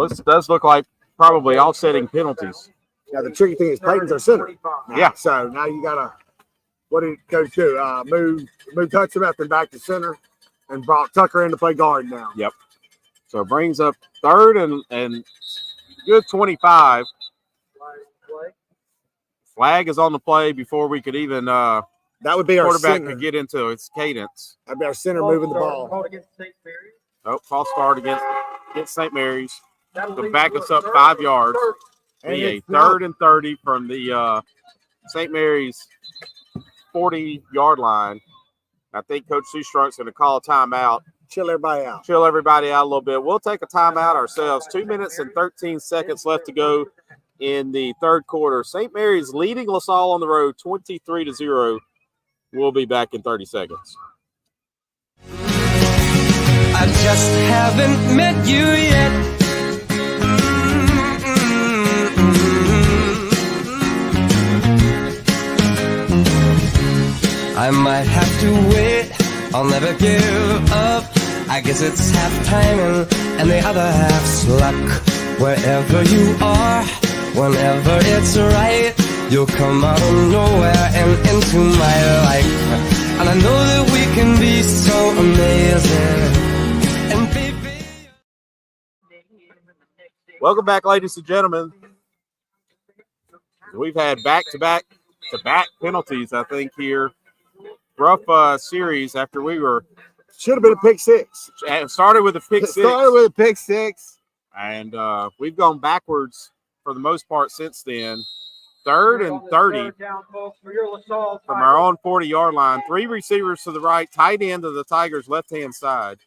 This does look like probably offsetting penalties. Now, the tricky thing is Peyton's our center. Yeah. So now you got to, what did Coach do? Move Hudson up and back to center and brought Tucker in to play guard now. Yep. So it brings up 3rd and good 25. Flag is on the play before we could even that would be our quarterback center. Could get into its cadence. That'd be our center moving the ball. Called against St. Mary's. Oh, false start against St. Mary's. To back us up 5 yards. Be a 3rd and 30 from the St. Mary's 40-yard line. I think Coach Seastrunk's going to call a timeout. Chill everybody out. Chill everybody out a little bit. We'll take a timeout ourselves. 2 minutes and 13 seconds left to go in the 3rd quarter. St. Mary's leading LaSalle on the road 23-0. We'll be back in 30 seconds. I just haven't met you yet. I might have to wait, I'll never give up. I guess it's half timing and the other half's luck. Wherever you are, whenever it's right, you'll come out of nowhere and into my life. And I know that we can be so amazing. And baby, welcome back, ladies and gentlemen. We've had back-to-back penalties, I think, here. Rough series after we were. Should have been a pick six. Started with a pick six. Started with a pick six. And we've gone backwards for the most part since then. 3rd and 30 Third down, folks, for your LaSalle from our own 40-yard line. 3 receivers to the right, tight end to the Tigers' left-hand side.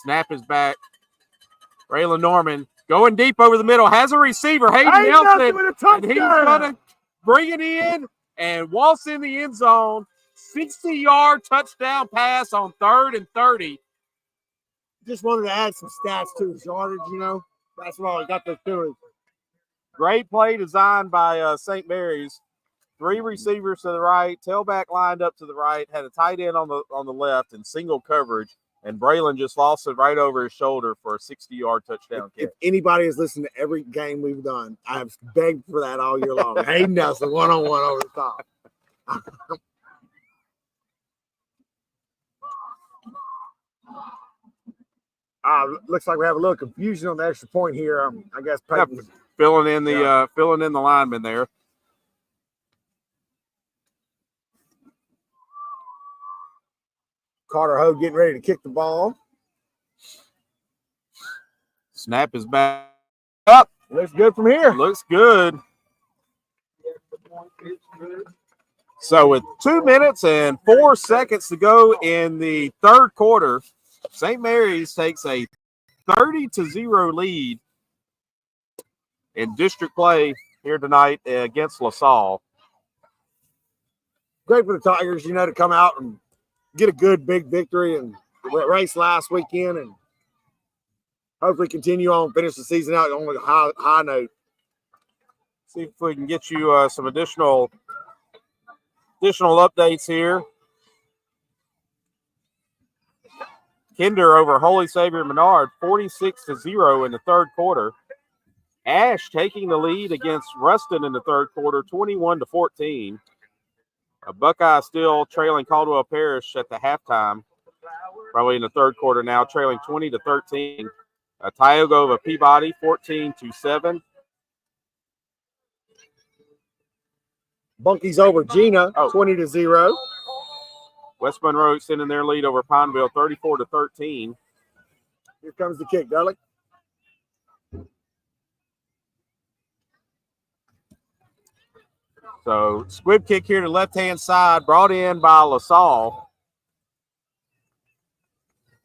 Snap is back. Braylon Norman going deep over the middle, has a receiver, Hayden Nelson, and he's going to bring it in and waltz in the end zone. 60-yard touchdown pass on 3rd and 30. Just wanted to add some stats to his yardage, That's all I got those two. Great play designed by St. Mary's. 3 receivers to the right, tailback lined up to the right, had a tight end on the left in single coverage, and Braylon just lost it right over his shoulder for a 60-yard touchdown catch. If anybody has listened to every game we've done, I have begged for that all year long. Hayden Nelson, one-on-one over the top. Looks like we have a little confusion on the extra point here. I guess Peyton filling in the lineman there. Carter Ho getting ready to kick the ball. Snap is back up. Looks good from here. Looks good. So with 2 minutes and 4 seconds to go in the 3rd quarter, St. Mary's takes a 30-0 lead in district play here tonight against LaSalle. Great for the Tigers, to come out and get a good big victory and race last weekend and hopefully continue on, finish the season out on a high note. See if we can get you some additional updates here. Kinder over Holy Savior Menard, 46-0 in the 3rd quarter. Ash taking the lead against Ruston in the 3rd quarter, 21-14. Buckeye still trailing Caldwell Parish at the halftime, probably in the 3rd quarter now, trailing 20-13. Tioga over Peabody, 14-7. Bunky's over Gina, 20-0. West Monroe extending their lead over Pineville, 34-13. Here comes the kick, Dudley. So squib kick here to left-hand side, brought in by LaSalle.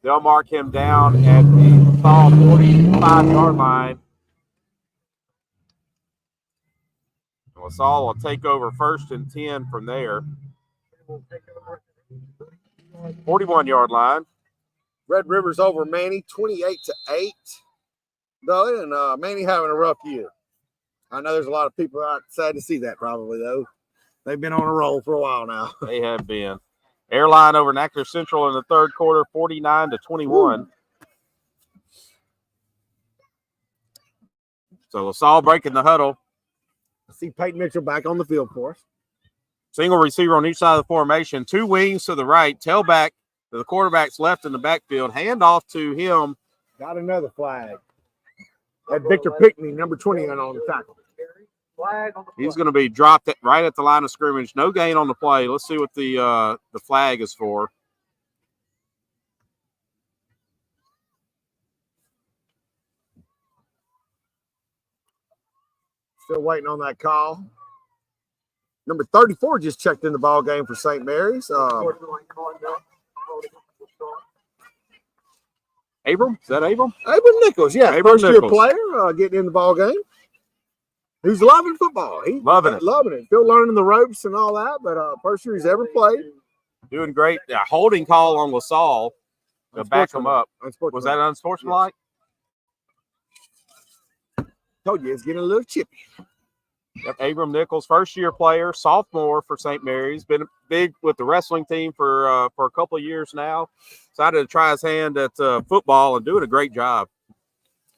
They'll mark him down at the LaSalle 45-yard line. LaSalle will take over 1st and 10 from there. 41-yard line. Red River's over Manny, 28-8. Though, and Manny having a rough year. I know there's a lot of people out sad to see that probably, though. They've been on a roll for a while now. They have been. Airline over Natcher Central in the 3rd quarter, 49-21. So LaSalle breaking the huddle. I see Peyton Mitchell back on the field for us. Single receiver on each side of the formation. 2 wings to the right. Tailback to the quarterback's left in the backfield. Handoff to him. Got another flag. Had Victor Pickney, number 20, on the tackle. He's going to be dropped right at the line of scrimmage. No gain on the play. Let's see what the flag is for. Still waiting on that call. Number 34 just checked in the ball game for St. Mary's. Abram? Is that Abram? Abram Nichols, yeah. Abram First-year Nichols. player getting in the ball game. He's loving football. He's Loving it. Still learning the ropes and all that, but first year he's ever played. Doing great. Holding call on LaSalle to back him up. Was that unsportsmanlike? Told you it's getting a little chippy. Yep, Abram Nichols, first-year player, sophomore for St. Mary's. Been big with the wrestling team for a couple of years now. Decided to try his hand at football and doing a great job.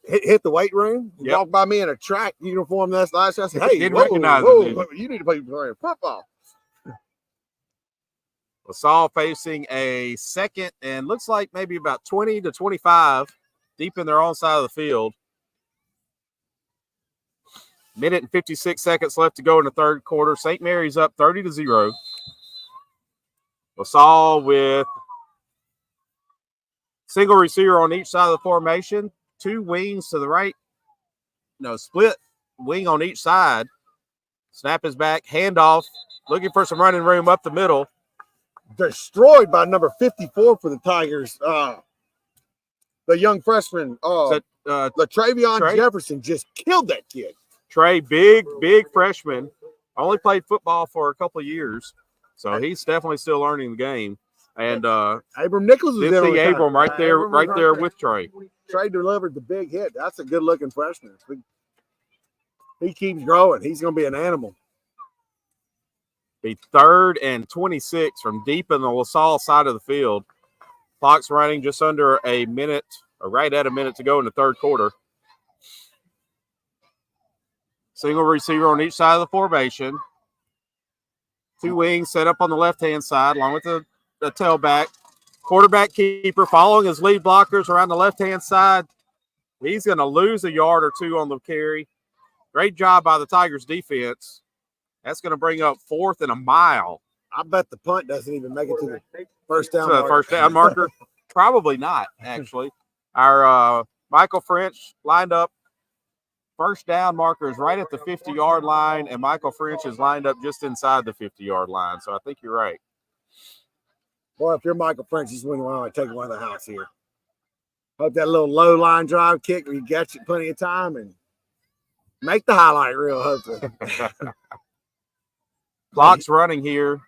Hit the weight room. Yep. Walked by me in a track uniform last night. I said, "Hey, Didn't whoa, recognize whoa, him, you need to play football." LaSalle facing a 2nd and looks like maybe about 20 to 25 deep in their own side of the field. Minute and 56 seconds left to go in the 3rd quarter. St. Mary's up 30-0. LaSalle with single receiver on each side of the formation. 2 wings to the right. No, split wing on each side. Snap is back, handoff, looking for some running room up the middle. Destroyed by number 54 for the Tigers. The young freshman, LaTravion Jefferson, just killed that kid. Trey, big freshman. Only played football for a couple of years, so he's definitely still learning the game. And Abram Nichols was there. Abram right there with Trey. Trey delivered the big hit. That's a good-looking freshman. He keeps growing. He's going to be an animal. Be 3rd and 26 from deep in the LaSalle side of the field. Clock's running just under a minute, or right at a minute to go in the third quarter. Single receiver on each side of the formation. 2 wings set up on the left-hand side, along with the tailback. Quarterback keeper following his lead blockers around the left-hand side. He's going to lose a yard or 2 on the carry. Great job by the Tigers defense. That's going to bring up 4th and a mile. I bet the punt doesn't even make it to the first down marker. First down marker? Probably not, actually. Our Michael French lined up. First down marker is right at the 50-yard line, and Michael French is lined up just inside the 50-yard line. So I think you're right. Boy, if you're Michael French, you just wouldn't want to take one of the house here. Hope that little low line drive kick where you got you plenty of time and make the highlight reel, hopefully. Clock's running here.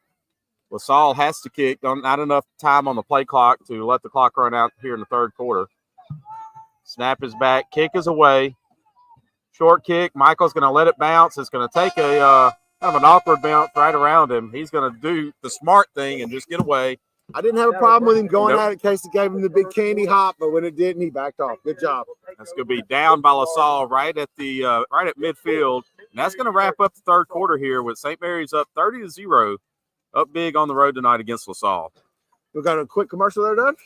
LaSalle has to kick. Not enough time on the play clock to let the clock run out here in the third quarter. Snap is back. Kick is away. Short kick. Michael's going to let it bounce. It's going to take a kind of an awkward bounce right around him. He's going to do the smart thing and just get away. I didn't have a problem with him going out in case it gave him the big candy hop, but when it didn't, he backed off. Good job. That's going to be down by LaSalle right at midfield. And that's going to wrap up the third quarter here with St. Mary's up 30-0, up big on the road tonight against LaSalle. We've got a quick commercial there, Doug.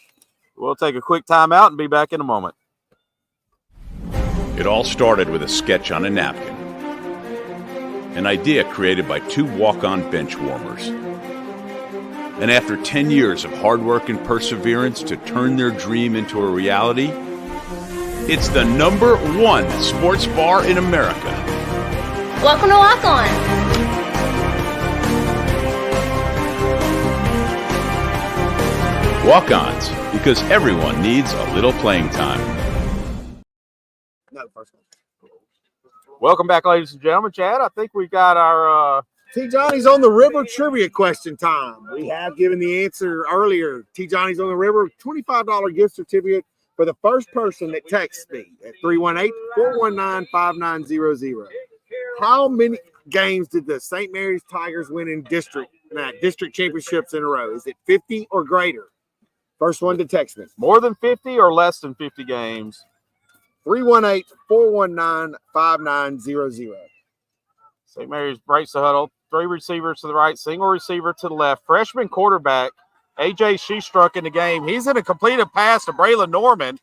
We'll take a quick timeout and be back in a moment. It all started with a sketch on a napkin. An idea created by 2 walk-on bench warmers. And after 10 years of hard work and perseverance to turn their dream into a reality, it's the #1 sports bar in America. Welcome to Walk On. Walk-ons, because everyone needs a little playing time. Welcome back, ladies and gentlemen. Chad, I think we got our T. Johnny's on the River trivia question time. We have given the answer earlier. T. Johnny's on the River, $25 gift certificate for the first person that texts me at 318-419-5900. How many games did the St. Mary's Tigers win in district championships in a row? Is it 50 or greater? First one to text me. More than 50 or less than 50 games? 318-419-5900. St. Mary's breaks the huddle. 3 receivers to the right, single receiver to the left. Freshman quarterback, A.J. Sheestruck in the game. He's in a completed pass to Braylon Norman,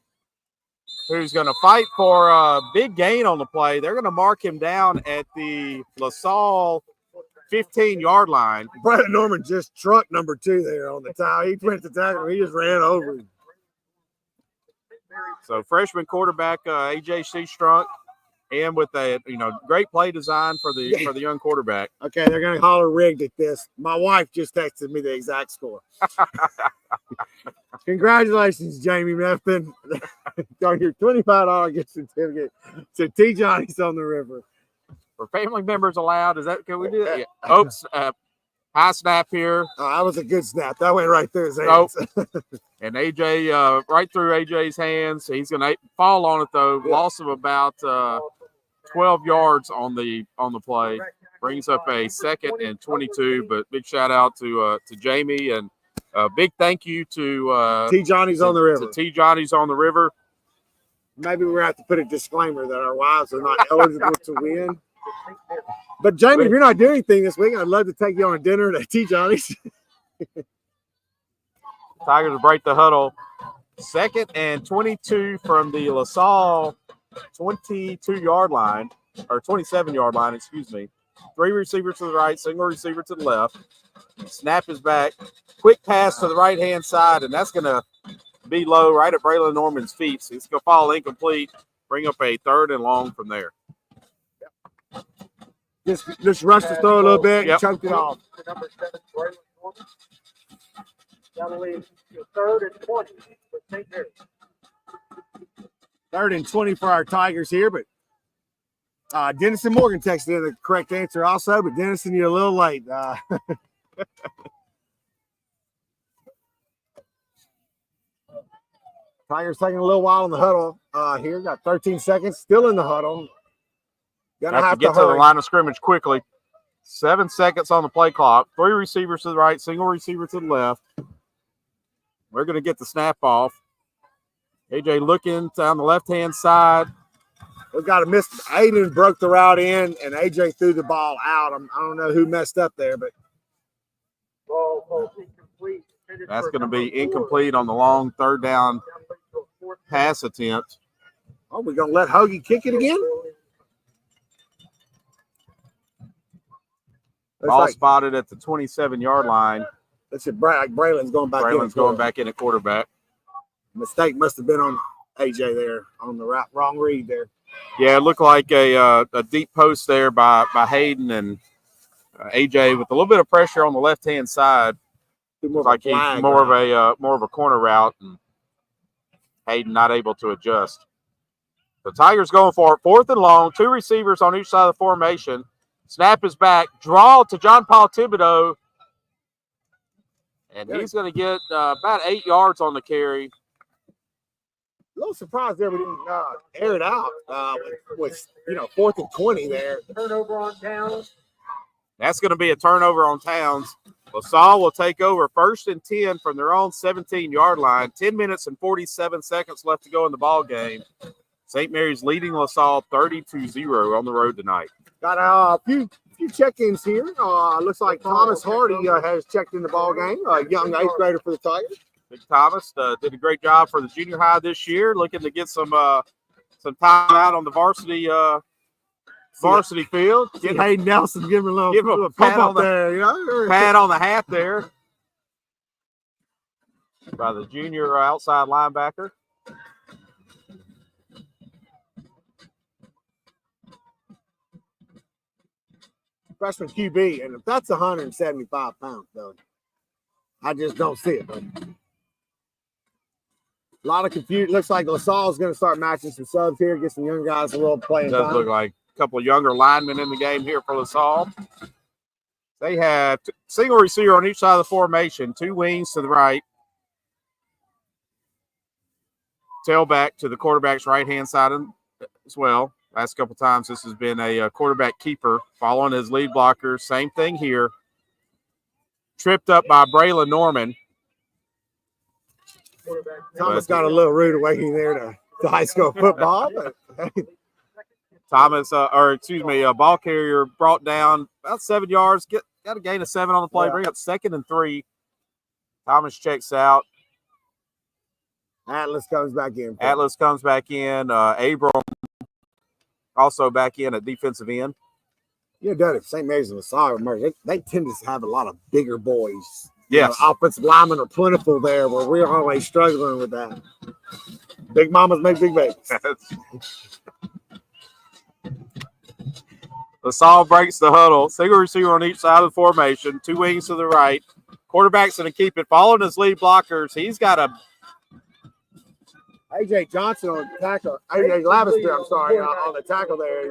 who's going to fight for a big gain on the play. They're going to mark him down at the LaSalle 15-yard line. Braylon Norman just trucked number 2 there on the tie. He went to tackle him. He just ran over him. So freshman quarterback A.J. Sheestruck, and with a great play design for the young quarterback. Okay, they're going to holler rigged at this. My wife just texted me the exact score. Congratulations, Jamie Methvin. On your $25 gift certificate to T. Johnny's on the River. For family members allowed, can we do that? Yeah. Oops. High snap here. Oh, that was a good snap. That went right through his hands. And AJ, right through AJ's hands. He's going to fall on it, though. Yeah. Loss of about 12 yards on the play. Brings up a 2nd and 22. But big shout out to Jamie, and big thank you to T. Johnny's on the River. To T. Johnny's on the River. Maybe we're going to have to put a disclaimer that our wives are not eligible to win. But, Jamie, if you're not doing anything this week, I'd love to take you on a dinner at T. Johnny's. Tigers break the huddle. 2nd and 22 from the LaSalle 22-yard line, or 27-yard line, excuse me. 3 receivers to the right, single receiver to the left. Snap is back. Quick pass to the right-hand side, and that's going to be low right at Braylon Norman's feet. So it's going to fall incomplete, bring up a 3rd and long from there. Just rushed to throw a little bit and choked it off. Number 7, Braylon Norman. That'll leave your 3rd and 20 for St. Mary's. 3rd and 20 for our Tigers here, but Dennison Morgan texted in the correct answer also, but Dennison, you're a little late. Tigers taking a little while in the huddle here. Got 13 seconds, still in the huddle. Gonna have to get to hurry. the line of scrimmage quickly. 7 seconds on the play clock. 3 receivers to the right, single receiver to the left. We're going to get the snap off. AJ looking down the left-hand side. We've got a miss. Aiden broke the route in, and AJ threw the ball out. I don't know who messed up there, but that's going to be incomplete on the long 3rd down pass attempt. Oh, we're going to let Hoagie kick it again? Ball spotted at the 27-yard line. That's it. Braylon's going back in. Braylon's going back in at quarterback. Mistake must have been on AJ there, on the wrong read there. Yeah, it looked like a deep post there by Hayden and AJ with a little bit of pressure on the left-hand side. Like he's more of a corner route, and Hayden not able to adjust. The Tigers going for it. 4th and long, 2 receivers on each side of the formation. Snap is back. Draw to John Paul Thibodeau. And he's going to get about 8 yards on the carry. A little surprised there we didn't air it out with 4th and 20 there. Turnover on Towns. That's going to be a turnover on Towns. LaSalle will take over 1st and 10 from their own 17-yard line. 10 minutes and 47 seconds left to go in the ball game. St. Mary's leading LaSalle 30-0 on the road tonight. Got a few check-ins here. Looks like Thomas Hardy has checked in the ball game. A young 8th grader for the Tigers. Big Thomas did a great job for the junior high this year, looking to get some time out on the varsity field. Get Hayden Nelson, give him a pat pump up there, pat on the hat there by the junior outside linebacker. Freshman QB, and if that's 175 pounds, though, I just don't see it, buddy. A lot of confusion. Looks like LaSalle's going to start matching some subs here, get some young guys a little playing time. Does look like a couple of younger linemen in the game here for LaSalle. They have single receiver on each side of the formation, 2 wings to the right. Tailback to the quarterback's right-hand side as well. Last couple times this has been a quarterback keeper following his lead blocker. Same thing here. Tripped up by Braylon Norman. Thomas got a little rude awakening there to high school football. But ball carrier brought down about 7 yards. Got a gain of 7 on the play. Bring up 2nd and 3. Thomas checks out. Atlas comes back in. Abram also back in at defensive end. Yeah, Dudley, St. Mary's and LaSalle, they tend to have a lot of bigger boys. Yes. Offensive linemen are plentiful there, where we're always struggling with that. Big mamas make big babies. LaSalle breaks the huddle. Single receiver on each side of the formation. 2 wings to the right. Quarterback's going to keep it. Following his lead blockers, he's got a AJ Johnson on the tackle. AJ Lavister, I'm sorry, on the tackle there.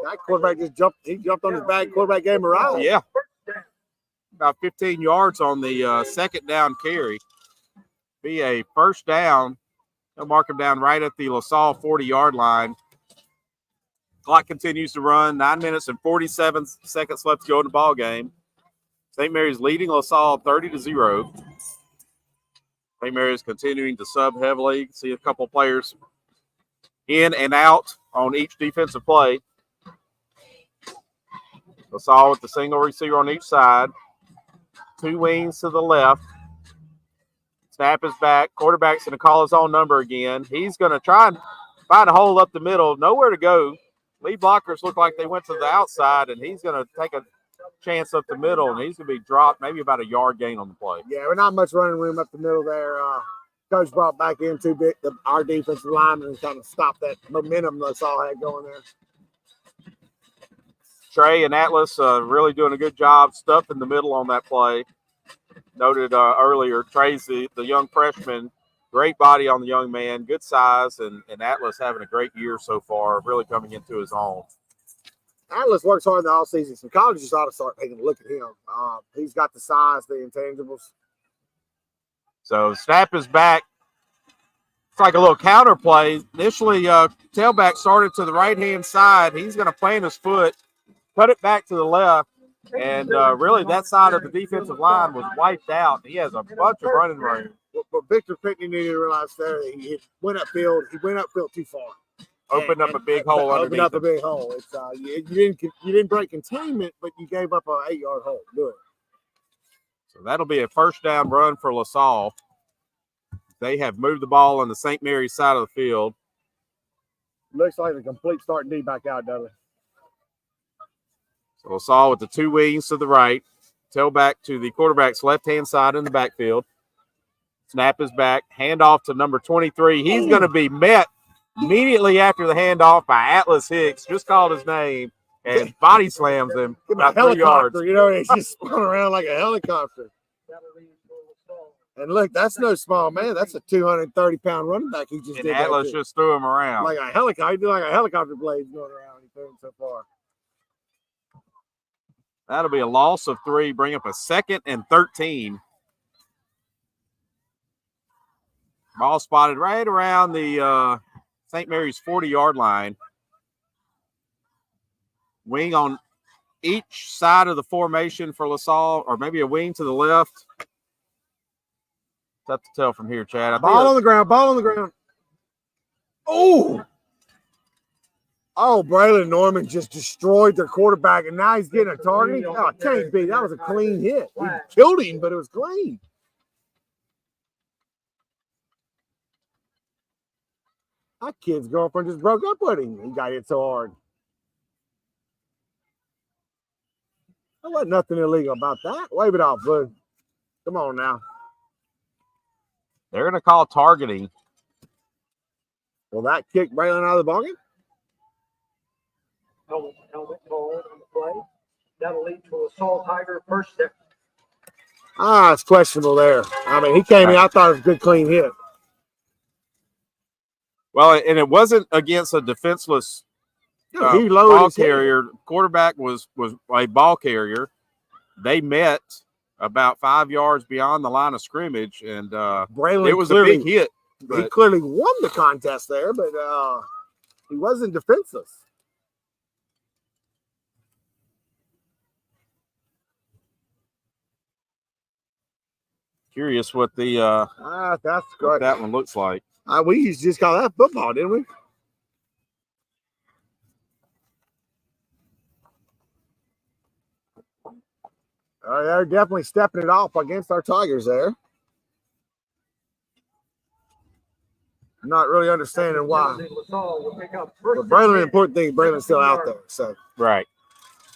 That quarterback just jumped. He jumped on his back. Quarterback gave him a ride. Yeah. About 15 yards on the 2nd down carry. Be a 1st down. They'll mark him down right at the LaSalle 40-yard line. Clock continues to run. 9 minutes and 47 seconds left to go in the ball game. St. Mary's leading LaSalle 30-0. St. Mary's continuing to sub heavily. See a couple players in and out on each defensive play. LaSalle with the single receiver on each side. 2 wings to the left. Snap is back. Quarterback's going to call his own number again. He's going to try and find a hole up the middle. Nowhere to go. Lead blockers look like they went to the outside, and he's going to take a chance up the middle, and he's going to be dropped maybe about a yard gain on the play. Yeah, we're not much running room up the middle there. Coach brought back in our defensive lineman and kind of stopped that momentum LaSalle had going there. Trey and Atlas really doing a good job stuffing the middle on that play. Noted earlier, Trey's the young freshman. Great body on the young man, good size, and Atlas having a great year so far, really coming into his own. Atlas works hard in the offseason. Some colleges ought to start taking a look at him. He's got the size, the intangibles. So snap is back. It's like a little counter play. Initially, tailback started to the right-hand side. He's going to plant his foot, cut it back to the left, and really that side of the defensive line was wiped out. He has a bunch of running room. What Victor Pickney needed to realize there, he went upfield. He went upfield too far. Opened up a big hole underneath. Opened up a big hole. It's you didn't break containment, but you gave up an 8-yard hole. Good. So that'll be a first down run for LaSalle. They have moved the ball on the St. Mary's side of the field. Looks like a complete start D back out, Dudley. So LaSalle with the two wings to the right. Tailback to the quarterback's left-hand side in the backfield. Snap is back. Handoff to number 23. He's going to be met immediately after the handoff by Atlas Hicks. Just called his name and body slams him about 3 yards. You know, he's just spun around like a helicopter. And look, that's no small man. That's a 230-pound running back he just and did. Atlas just threw him around. Like a helicopter. He did like a helicopter blade going around. He threw him so far. That'll be a loss of 3, bring up a 2nd and 13. Ball spotted right around the St. Mary's 40-yard line. Wing on each side of the formation for LaSalle, or maybe a wing to the left. Tough to tell from here, Chad. Ball on the ground. Oh! Oh, Braylon Norman just destroyed their quarterback, and now he's getting a target. Oh, it can't be. That was a clean hit. He killed him, but it was clean. That kid's girlfriend just broke up with him. He got hit so hard. There wasn't nothing illegal about that. Wave it off, bud. Come on now. They're going to call targeting. Will that kick Braylon out of the ballgame? Helmet call on the play. That'll lead to a LaSalle Tiger first down. It's questionable there. I mean, he came in. I thought it was a good, clean hit. Well, and it wasn't against a defenseless he ball carrier. Quarterback was a ball carrier. They met about 5 yards beyond the line of scrimmage, and Braylon it was a big hit. He clearly won the contest there, but he wasn't defenseless. Curious what the that's what that one looks like. We used to just call that football, didn't we? They're definitely stepping it off against our Tigers there. I'm not really understanding why. But Braylon, the important thing, Braylon's still out there. So right.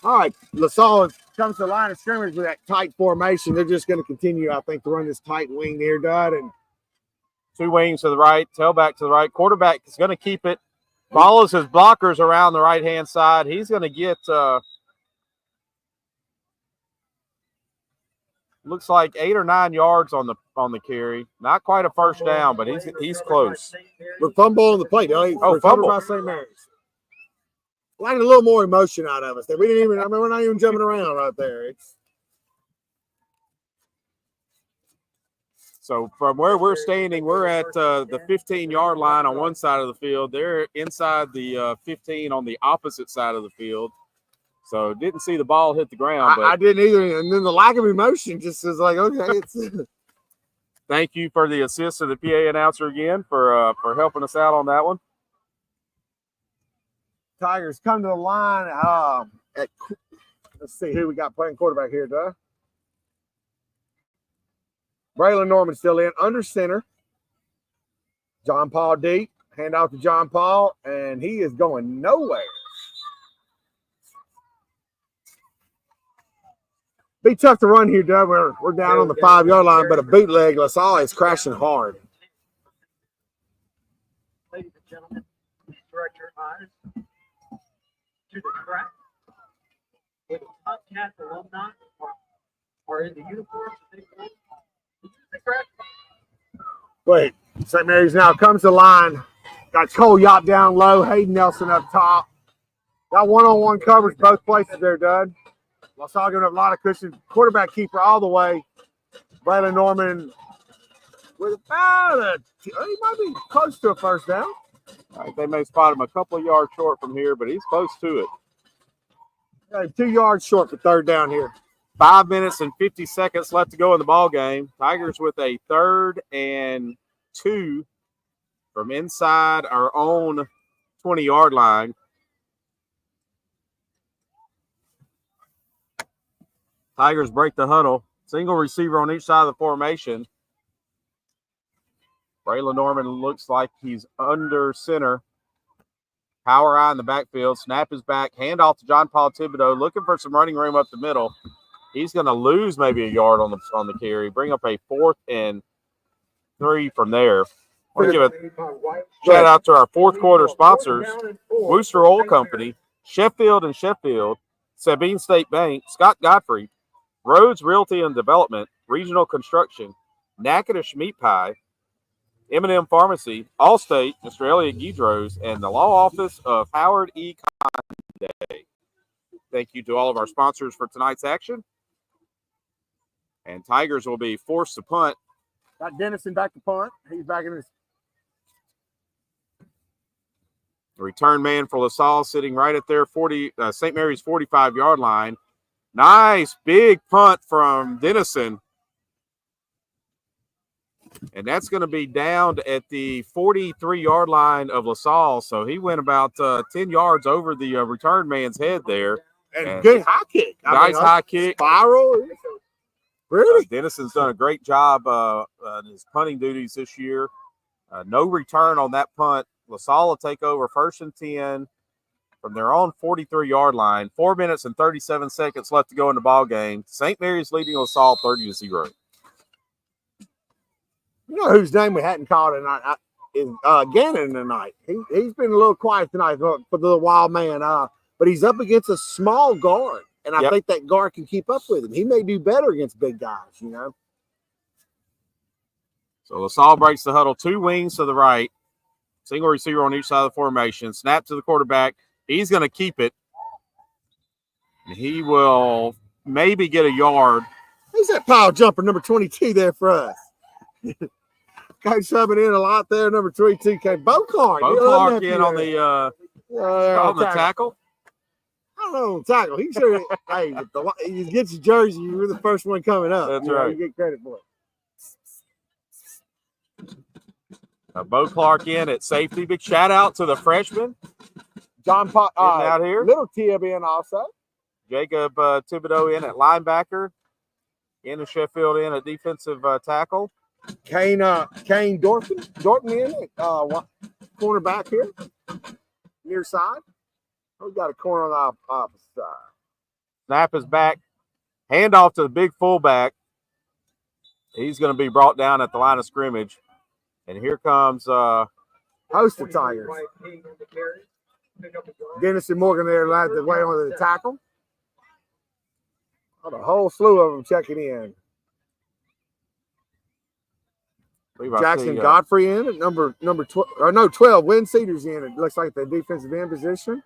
All right, LaSalle comes to the line of scrimmage with that tight formation. They're just going to continue, I think, to run this tight wing here, Dud. And two wings to the right, tailback to the right. Quarterback is going to keep it. Follows his blockers around the right-hand side. He's going to get looks like 8 or 9 yards on the carry. Not quite a first down, but he's close. We're fumble on the play, don't we? Oh, fumble by St. Mary's. Wanted a little more emotion out of us. We didn't even. I mean, we're not even jumping around right there. So from where we're standing, we're at the 15-yard line on one side of the field. They're inside the 15 on the opposite side of the field. So didn't see the ball hit the ground. But I didn't either. And then the lack of emotion just is like, okay. Thank you for the assist of the PA announcer again for helping us out on that one. Tigers come to the line. Let's see who we got playing quarterback here, Doug. Braylon Norman still in under center. John Paul deep. Hand off to John Paul, and he is going nowhere. Be tough to run here, Doug. We're down on the 5-yard line, but a bootleg, LaSalle is crashing hard. Ladies and gentlemen, direct your eyes to the track. with Cat alumni are in the uniform. Wait, St. Mary's now comes to line. Got Cole Yop down low, Hayden Nelson up top. Got one-on-one coverage both places there, Dud. LaSalle giving up a lot of cushion. Quarterback keeper all the way. Braylon Norman with about he might be close to a first down. All right, they may spot him a couple of yards short from here, but he's close to it. Yeah, 2 yards short for third down here. 5 minutes and 50 seconds left to go in the ball game. Tigers with a 3rd and 2 from inside our own 20-yard line. Tigers break the huddle. Single receiver on each side of the formation. Braylon Norman looks like he's under center. Power eye in the backfield. Snap is back. Hand off to John Paul Thibodeau. Looking for some running room up the middle. He's going to lose maybe a yard on the carry. Bring up a 4th and 3 from there. We'll give a shout out to our fourth quarter sponsors: Wooster Oil Company, Sheffield and Sheffield, Sabine State Bank, Scott Godfrey, Rhodes Realty and Development, Regional Construction, Natchitoches Meat Pie, M&M Pharmacy, Allstate, Mr. Elliot Guidros, and the Law Office of Howard E. Conde. Thank you to all of our sponsors for tonight's action. And Tigers will be forced to punt. Got Dennison back to punt. He's back in his return man for LaSalle sitting right at their St. Mary's 45-yard line. Nice big punt from Dennison. And that's going to be down at the 43-yard line of LaSalle. So he went about 10 yards over the return man's head there. And good high kick. High kick. Spiral. Really? Dennison's done a great job in his punting duties this year. No return on that punt. LaSalle will take over 1st and 10 from their own 43-yard line. 4 minutes and 37 seconds left to go in the ball game. St. Mary's leading LaSalle 30-0. You know whose name we hadn't called tonight? Is Gannon tonight. He's been a little quiet tonight for the wild man. But he's up against a small guard, and I think that guard can keep up with him. He may do better against big guys, you know. So LaSalle breaks the huddle. 2 wings to the right. Single receiver on each side of the formation. Snap to the quarterback. He's going to keep it. And he will maybe get a yard. Who's that pile jumper, number 22 there for us? Coach subbing in a lot there, number 22. Bo Clark. Bo Clark in on the tackle. I don't know, tackle. He sure, hey, you get your jersey, you're the first one coming up. That's right. You get credit for it. Bo Clark in at safety. Big shout out to the freshman. John Pop out here. Little Tib in also. Jacob Thibodeau in at linebacker. Anna Sheffield in at defensive tackle. Kane Dorton in at cornerback here. Near side. We got a corner on the opposite side. Snap is back. Handoff to the big fullback. He's going to be brought down at the line of scrimmage. And here comes host of Tigers. Dennison Morgan there led the way on the tackle. A whole slew of them checking in. Jackson Godfrey in at number 12. Or no, 12. Win Cedars in. It looks like the defensive end position.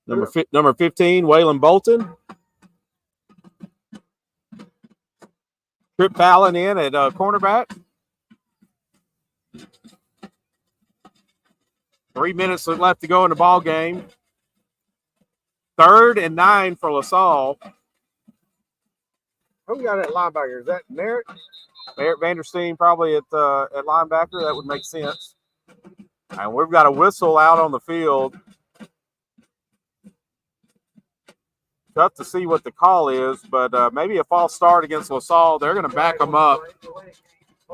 Number 15, Waylon Bolton. Trip Fallon in at cornerback. 3 minutes left to go in the ball game. 3rd and 9 for LaSalle. Who got that linebacker? Is that Merritt? Merritt Vandersteen probably at linebacker. That would make sense. And we've got a whistle out on the field. Tough to see what the call is, but maybe a false start against LaSalle. They're going to back them up,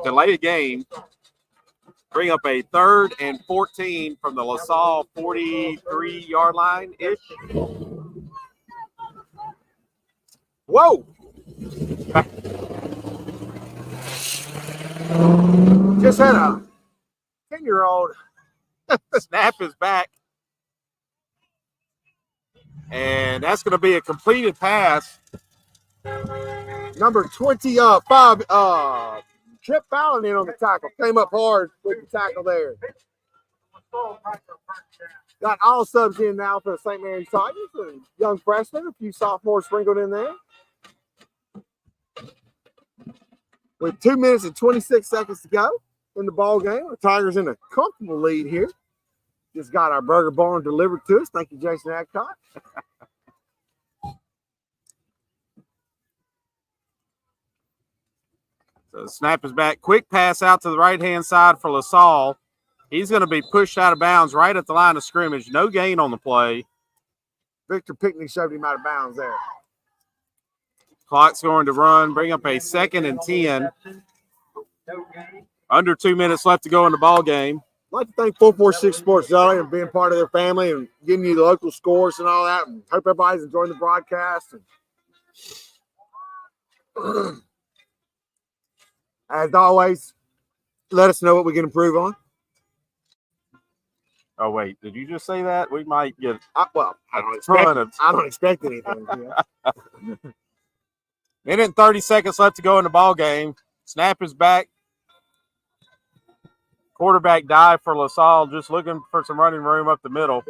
delay a game, bring up a 3rd and 14 from the LaSalle 43-yard line-ish. Whoa! Just had a 10-year-old. Snap is back. And that's going to be a completed pass. Number 25, Trip Fallon in on the tackle. Came up hard with the tackle there. Got all subs in now for the St. Mary's Tigers. A young freshman, a few sophomores sprinkled in there. With 2 minutes and 26 seconds to go in the ball game, the Tigers in a comfortable lead here. Just got our burger barn delivered to us. Thank you, Jason Adcock. So the snap is back. Quick pass out to the right-hand side for LaSalle. He's going to be pushed out of bounds right at the line of scrimmage. No gain on the play. Victor Pickney shoved him out of bounds there. Clock's going to run, bring up a 2nd and 10. Under 2 minutes left to go in the ball game. I'd like to thank 446 Sports, Dudley, and being part of their family and giving you the local scores and all that. And hope everybody's enjoying the broadcast. And as always, let us know what we can improve on. Oh, wait. Did you just say that? We might get I don't expect anything. Yeah. Minute and 30 seconds left to go in the ball game. Snap is back. Quarterback dive for LaSalle, just looking for some running room up the middle.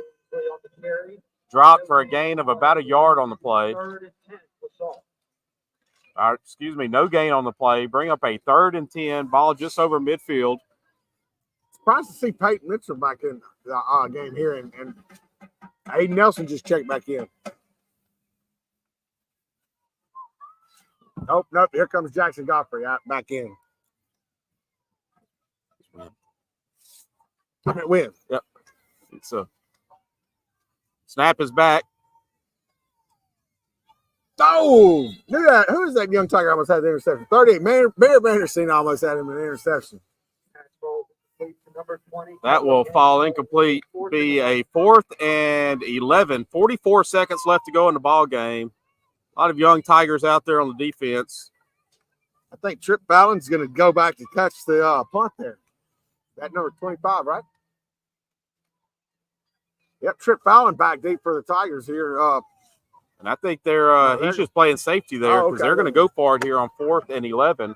Drop for a gain of about a yard on the play. No gain on the play. Bring up a 3rd and 10. Ball just over midfield. Surprised to see Peyton Mitchell back in the game here, and Aiden Nelson just checked back in. Nope. Here comes Jackson Godfrey back in. Win. Yep. It's a snap is back. Oh, look at that. Who is that young Tiger almost had the interception? 38. Mayor Vandersteen almost had him an interception. That will fall incomplete. Be a 4th and 11. 44 seconds left to go in the ball game. A lot of young Tigers out there on the defense. I think Trip Fallon's going to go back to catch the punt there. That number 25, right? Yep, Trip Fallon back deep for the Tigers here. And I think he's just playing safety there because they're going to go for it here on 4th and 11.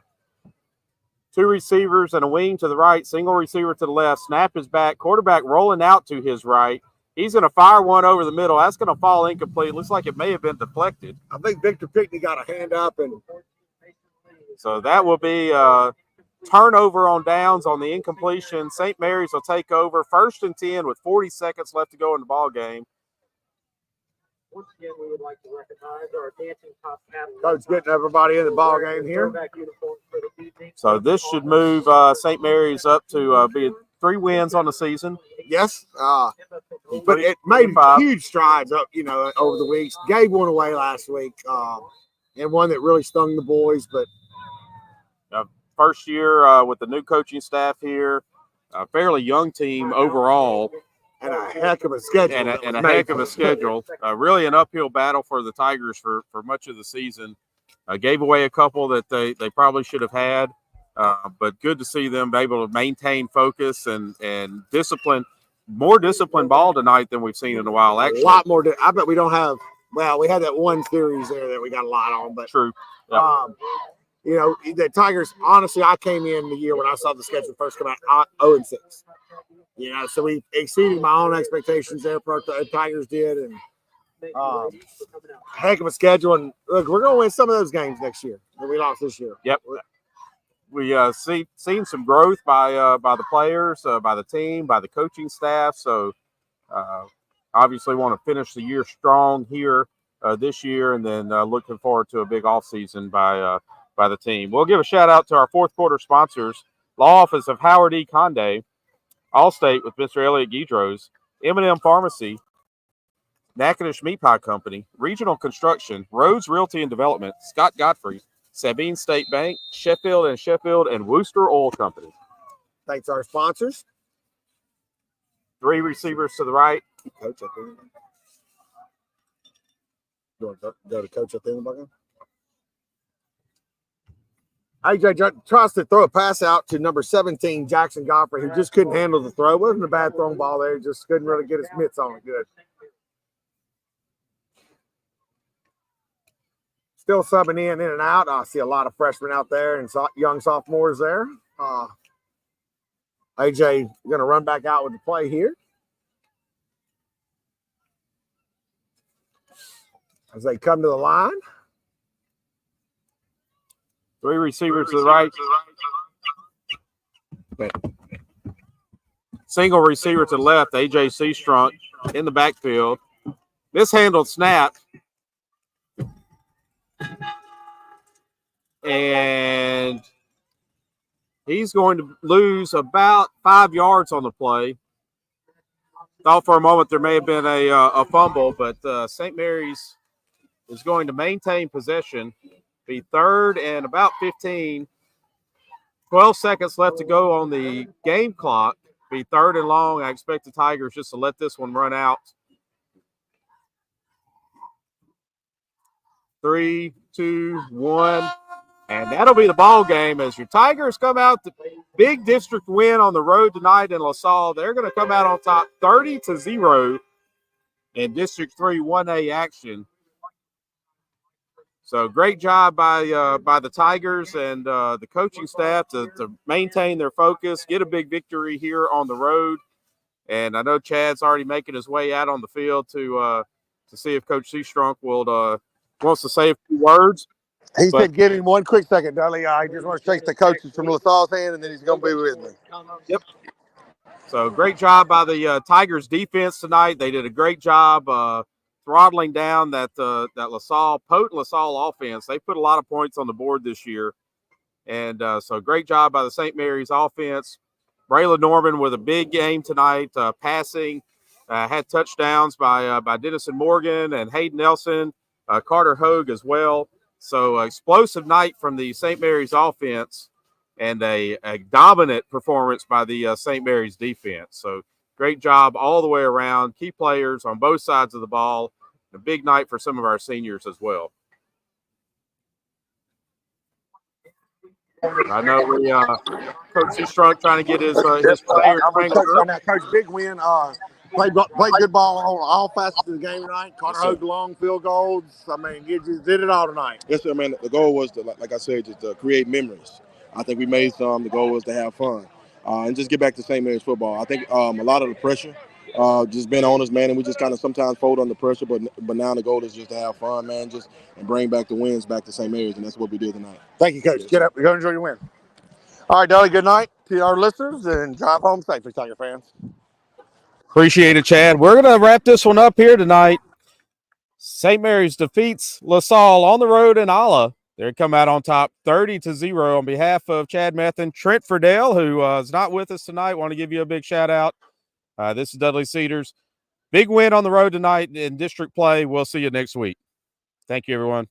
2 receivers and a wing to the right, single receiver to the left. Snap is back. Quarterback rolling out to his right. He's going to fire one over the middle. That's going to fall incomplete. Looks like it may have been deflected. I think Victor Pickney got a hand up. So that will be turnover on downs on the incompletion. St. Mary's will take over 1st and 10 with 40 seconds left to go in the ball game. Once again, we would like to recognize our dancing top paddle. Coach getting everybody in the ball game here. So this should move St. Mary's up to be 3 wins on the season. Yes, but it made huge strides up, over the weeks. Gave one away last week, and one that really stung the boys. But first year with the new coaching staff here, a fairly young team overall. And a heck of a schedule. And a heck of a schedule. Really an uphill battle for the Tigers for much of the season. Gave away a couple that they probably should have had. But good to see them be able to maintain focus and discipline. More disciplined ball tonight than we've seen in a while, actually. A lot more. I bet we don't have – well, we had that one series there that we got a lot on. But true. Yep. The Tigers, honestly, I came in the year when I saw the schedule first come out 0-6. So we exceeded my own expectations there for the Tigers did. And heck of a schedule. And look, we're going to win some of those games next year that we lost this year. Yep. We seen some growth by the players, by the team, by the coaching staff. So obviously want to finish the year strong here this year, and then looking forward to a big offseason by the team. We'll give a shout out to our 4th quarter sponsors: Law Office of Howard E. Conde, Allstate with Mr. Elliott Guidros, M&M Pharmacy, Natchitoches Meat Pie Company, Regional Construction, Rhodes Realty and Development, Scott Godfrey, Sabine State Bank, Sheffield, and Wooster Oil Company. Thanks to our sponsors. 3 receivers to the right. Coach up there. You want to go to coach up there in the bucket? AJ tries to throw a pass out to number 17, Jackson Godfrey, who just couldn't handle the throw. Wasn't a bad thrown ball there. Just couldn't really get his mitts on it good. still subbing in and out. I see a lot of freshmen out there and young sophomores there. AJ going to run back out with the play here. As they come to the line. 3 receivers to the right. Single receiver to the left, AJ Seastrunk in the backfield. Mishandled snap. And he's going to lose about 5 yards on the play. Thought for a moment there may have been a fumble, but St. Mary's is going to maintain possession. Be 3rd and about 15. 12 seconds left to go on the game clock. Be 3rd and long. I expect the Tigers just to let this one run out. 3, 2, 1. And that'll be the ball game as your Tigers come out. The big district win on the road tonight in LaSalle. They're going to come out on top 30-0 in District 3 1A action. So great job by the Tigers and the coaching staff to maintain their focus, get a big victory here on the road. And I know Chad's already making his way out on the field to see if Coach Seastrunk wants to say a few words. He said, give him one quick second, Dudley. I just want to shake the coaches from LaSalle's hand, and then he's going to be with me. Yep. So great job by the Tigers defense tonight. They did a great job throttling down that potent LaSalle offense. They put a lot of points on the board this year. And so great job by the St. Mary's offense. Braylon Norman with a big game tonight, passing. Had touchdowns by Dennison Morgan and Hayden Nelson, Carter Hogue as well. So explosive night from the St. Mary's offense and a dominant performance by the St. Mary's defense. So great job all the way around. Key players on both sides of the ball. A big night for some of our seniors as well. I know Coach Seastrunk trying to get his players. I'm going to touch on that. Coach, big win. Played good ball on all facets of the game tonight. Carter Hogue long field goals. I mean, you just did it all tonight. Yes, sir, man. The goal was, like I said, just to create memories. I think we made some. The goal was to have fun and just get back to St. Mary's football. I think a lot of the pressure just been on us, man, and we just kind of sometimes fold under pressure. But now the goal is just to have fun, man, and bring back the wins back to St. Mary's, and that's what we did tonight. Thank you, Coach. Get up. Go enjoy your win. All right, Dudley, good night to our listeners, and drive home safely, Tiger fans. Appreciate it, Chad. We're going to wrap this one up here tonight. St. Mary's defeats LaSalle on the road in Alla. They come out on top 30-0 on behalf of Chad Methan. Trent Friedel, who is not with us tonight, want to give you a big shout out. This is Dudley Cedars. Big win on the road tonight in district play. We'll see you next week. Thank you, everyone.